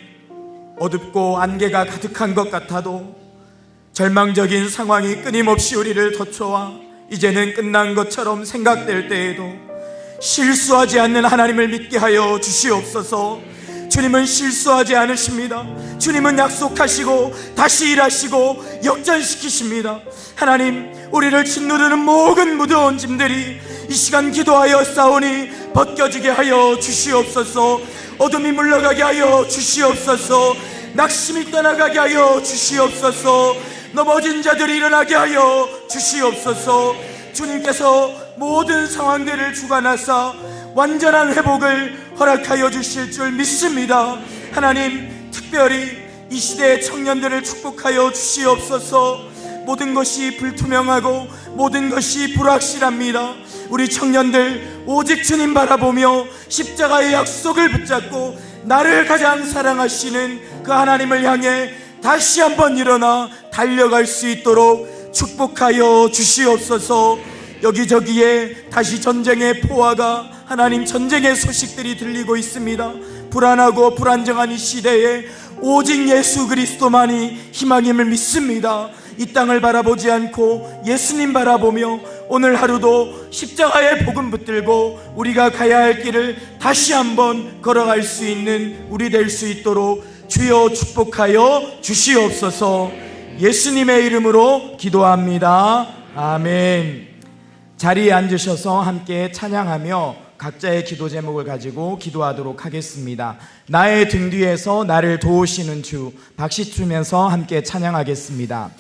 어둡고 안개가 가득한 것 같아도 절망적인 상황이 끊임없이 우리를 덮쳐와 이제는 끝난 것처럼 생각될 때에도 실수하지 않는 하나님을 믿게 하여 주시옵소서. 주님은 실수하지 않으십니다. 주님은 약속하시고 다시 일하시고 역전시키십니다. 하나님, 우리를 짓누르는 모든 무거운 짐들이 이 시간 기도하여 싸우니 벗겨지게 하여 주시옵소서. 어둠이 물러가게 하여 주시옵소서. 낙심이 떠나가게 하여 주시옵소서. 넘어진 자들이 일어나게 하여 주시옵소서. 주님께서 모든 상황들을 주관하사 완전한 회복을 허락하여 주실 줄 믿습니다. 하나님, 특별히 이 시대의 청년들을 축복하여 주시옵소서. 모든 것이 불투명하고 모든 것이 불확실합니다. 우리 청년들 오직 주님 바라보며 십자가의 약속을 붙잡고 나를 가장 사랑하시는 그 하나님을 향해 다시 한번 일어나 달려갈 수 있도록 축복하여 주시옵소서. 여기저기에 다시 전쟁의 포화가, 하나님, 전쟁의 소식들이 들리고 있습니다. 불안하고 불안정한 이 시대에 오직 예수 그리스도만이 희망임을 믿습니다. 이 땅을 바라보지 않고 예수님 바라보며 오늘 하루도 십자가의 복음 붙들고 우리가 가야 할 길을 다시 한번 걸어갈 수 있는 우리 될 수 있도록 주여 축복하여 주시옵소서. 예수님의 이름으로 기도합니다. 아멘. 자리에 앉으셔서 함께 찬양하며 각자의 기도 제목을 가지고 기도하도록 하겠습니다. 나의 등 뒤에서 나를 도우시는 주, 박수 치면서 함께 찬양하겠습니다.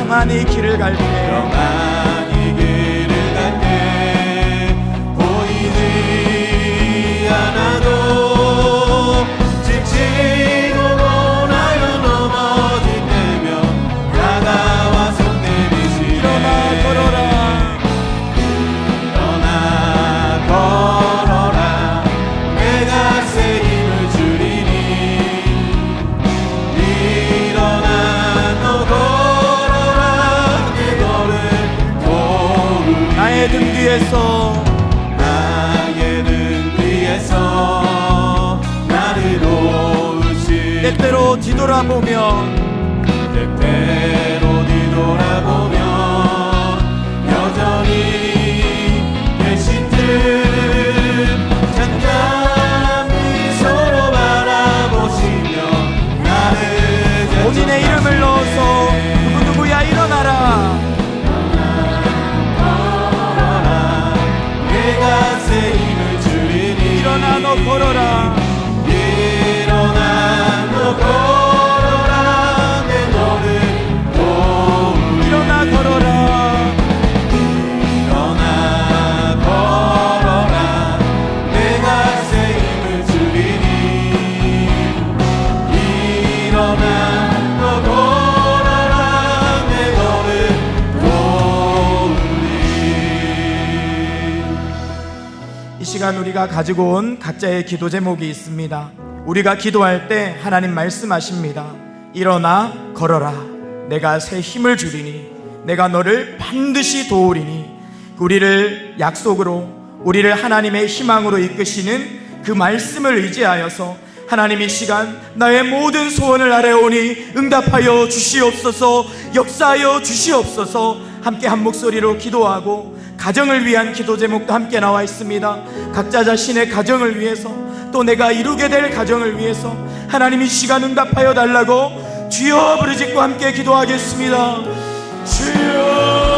평안히 길을 갈 때, 평안히 길을 갈 때 보이지 않아도 지치고 고나여 넘어질 때면 다가와 손 내미시네. 일어나 걸어라, 일어나 걸어라. 내가 새 힘을 주리니. 일어나 너 나의 등 뒤에서, 나의 등 뒤에서 나를 도우시. 때때로 뒤돌아보면, 때때로 뒤돌아보면 여전히 계신 듯 잔잔한 미소로 바라보시며 나를 본인의 이름을 넣어서 누구누구야 일어나라. 내가 새 힘을 주리니. 일어나 너 걸어라, 일어나 너 걸어라. 내 너를 도우리. 일어나 걸어라, 일어나 걸어라. 내가 새 힘을 주리니. 일어나 너 걸어라. 내 너를 도우리. 이 시간 우리가 가지고 온 각자의 기도 제목이 있습니다. 우리가 기도할 때 하나님 말씀하십니다. 일어나 걸어라. 내가 새 힘을 주리니. 내가 너를 반드시 도우리니. 우리를 약속으로, 우리를 하나님의 희망으로 이끄시는 그 말씀을 의지하여서 하나님 이 시간 나의 모든 소원을 아뢰오니 응답하여 주시옵소서. 역사하여 주시옵소서. 함께 한 목소리로 기도하고 가정을 위한 기도 제목도 함께 나와 있습니다. 각자 자신의 가정을 위해서, 또 내가 이루게 될 가정을 위해서 하나님 이 시간 응답하여 달라고 주여 부르짖고 함께 기도하겠습니다. 주여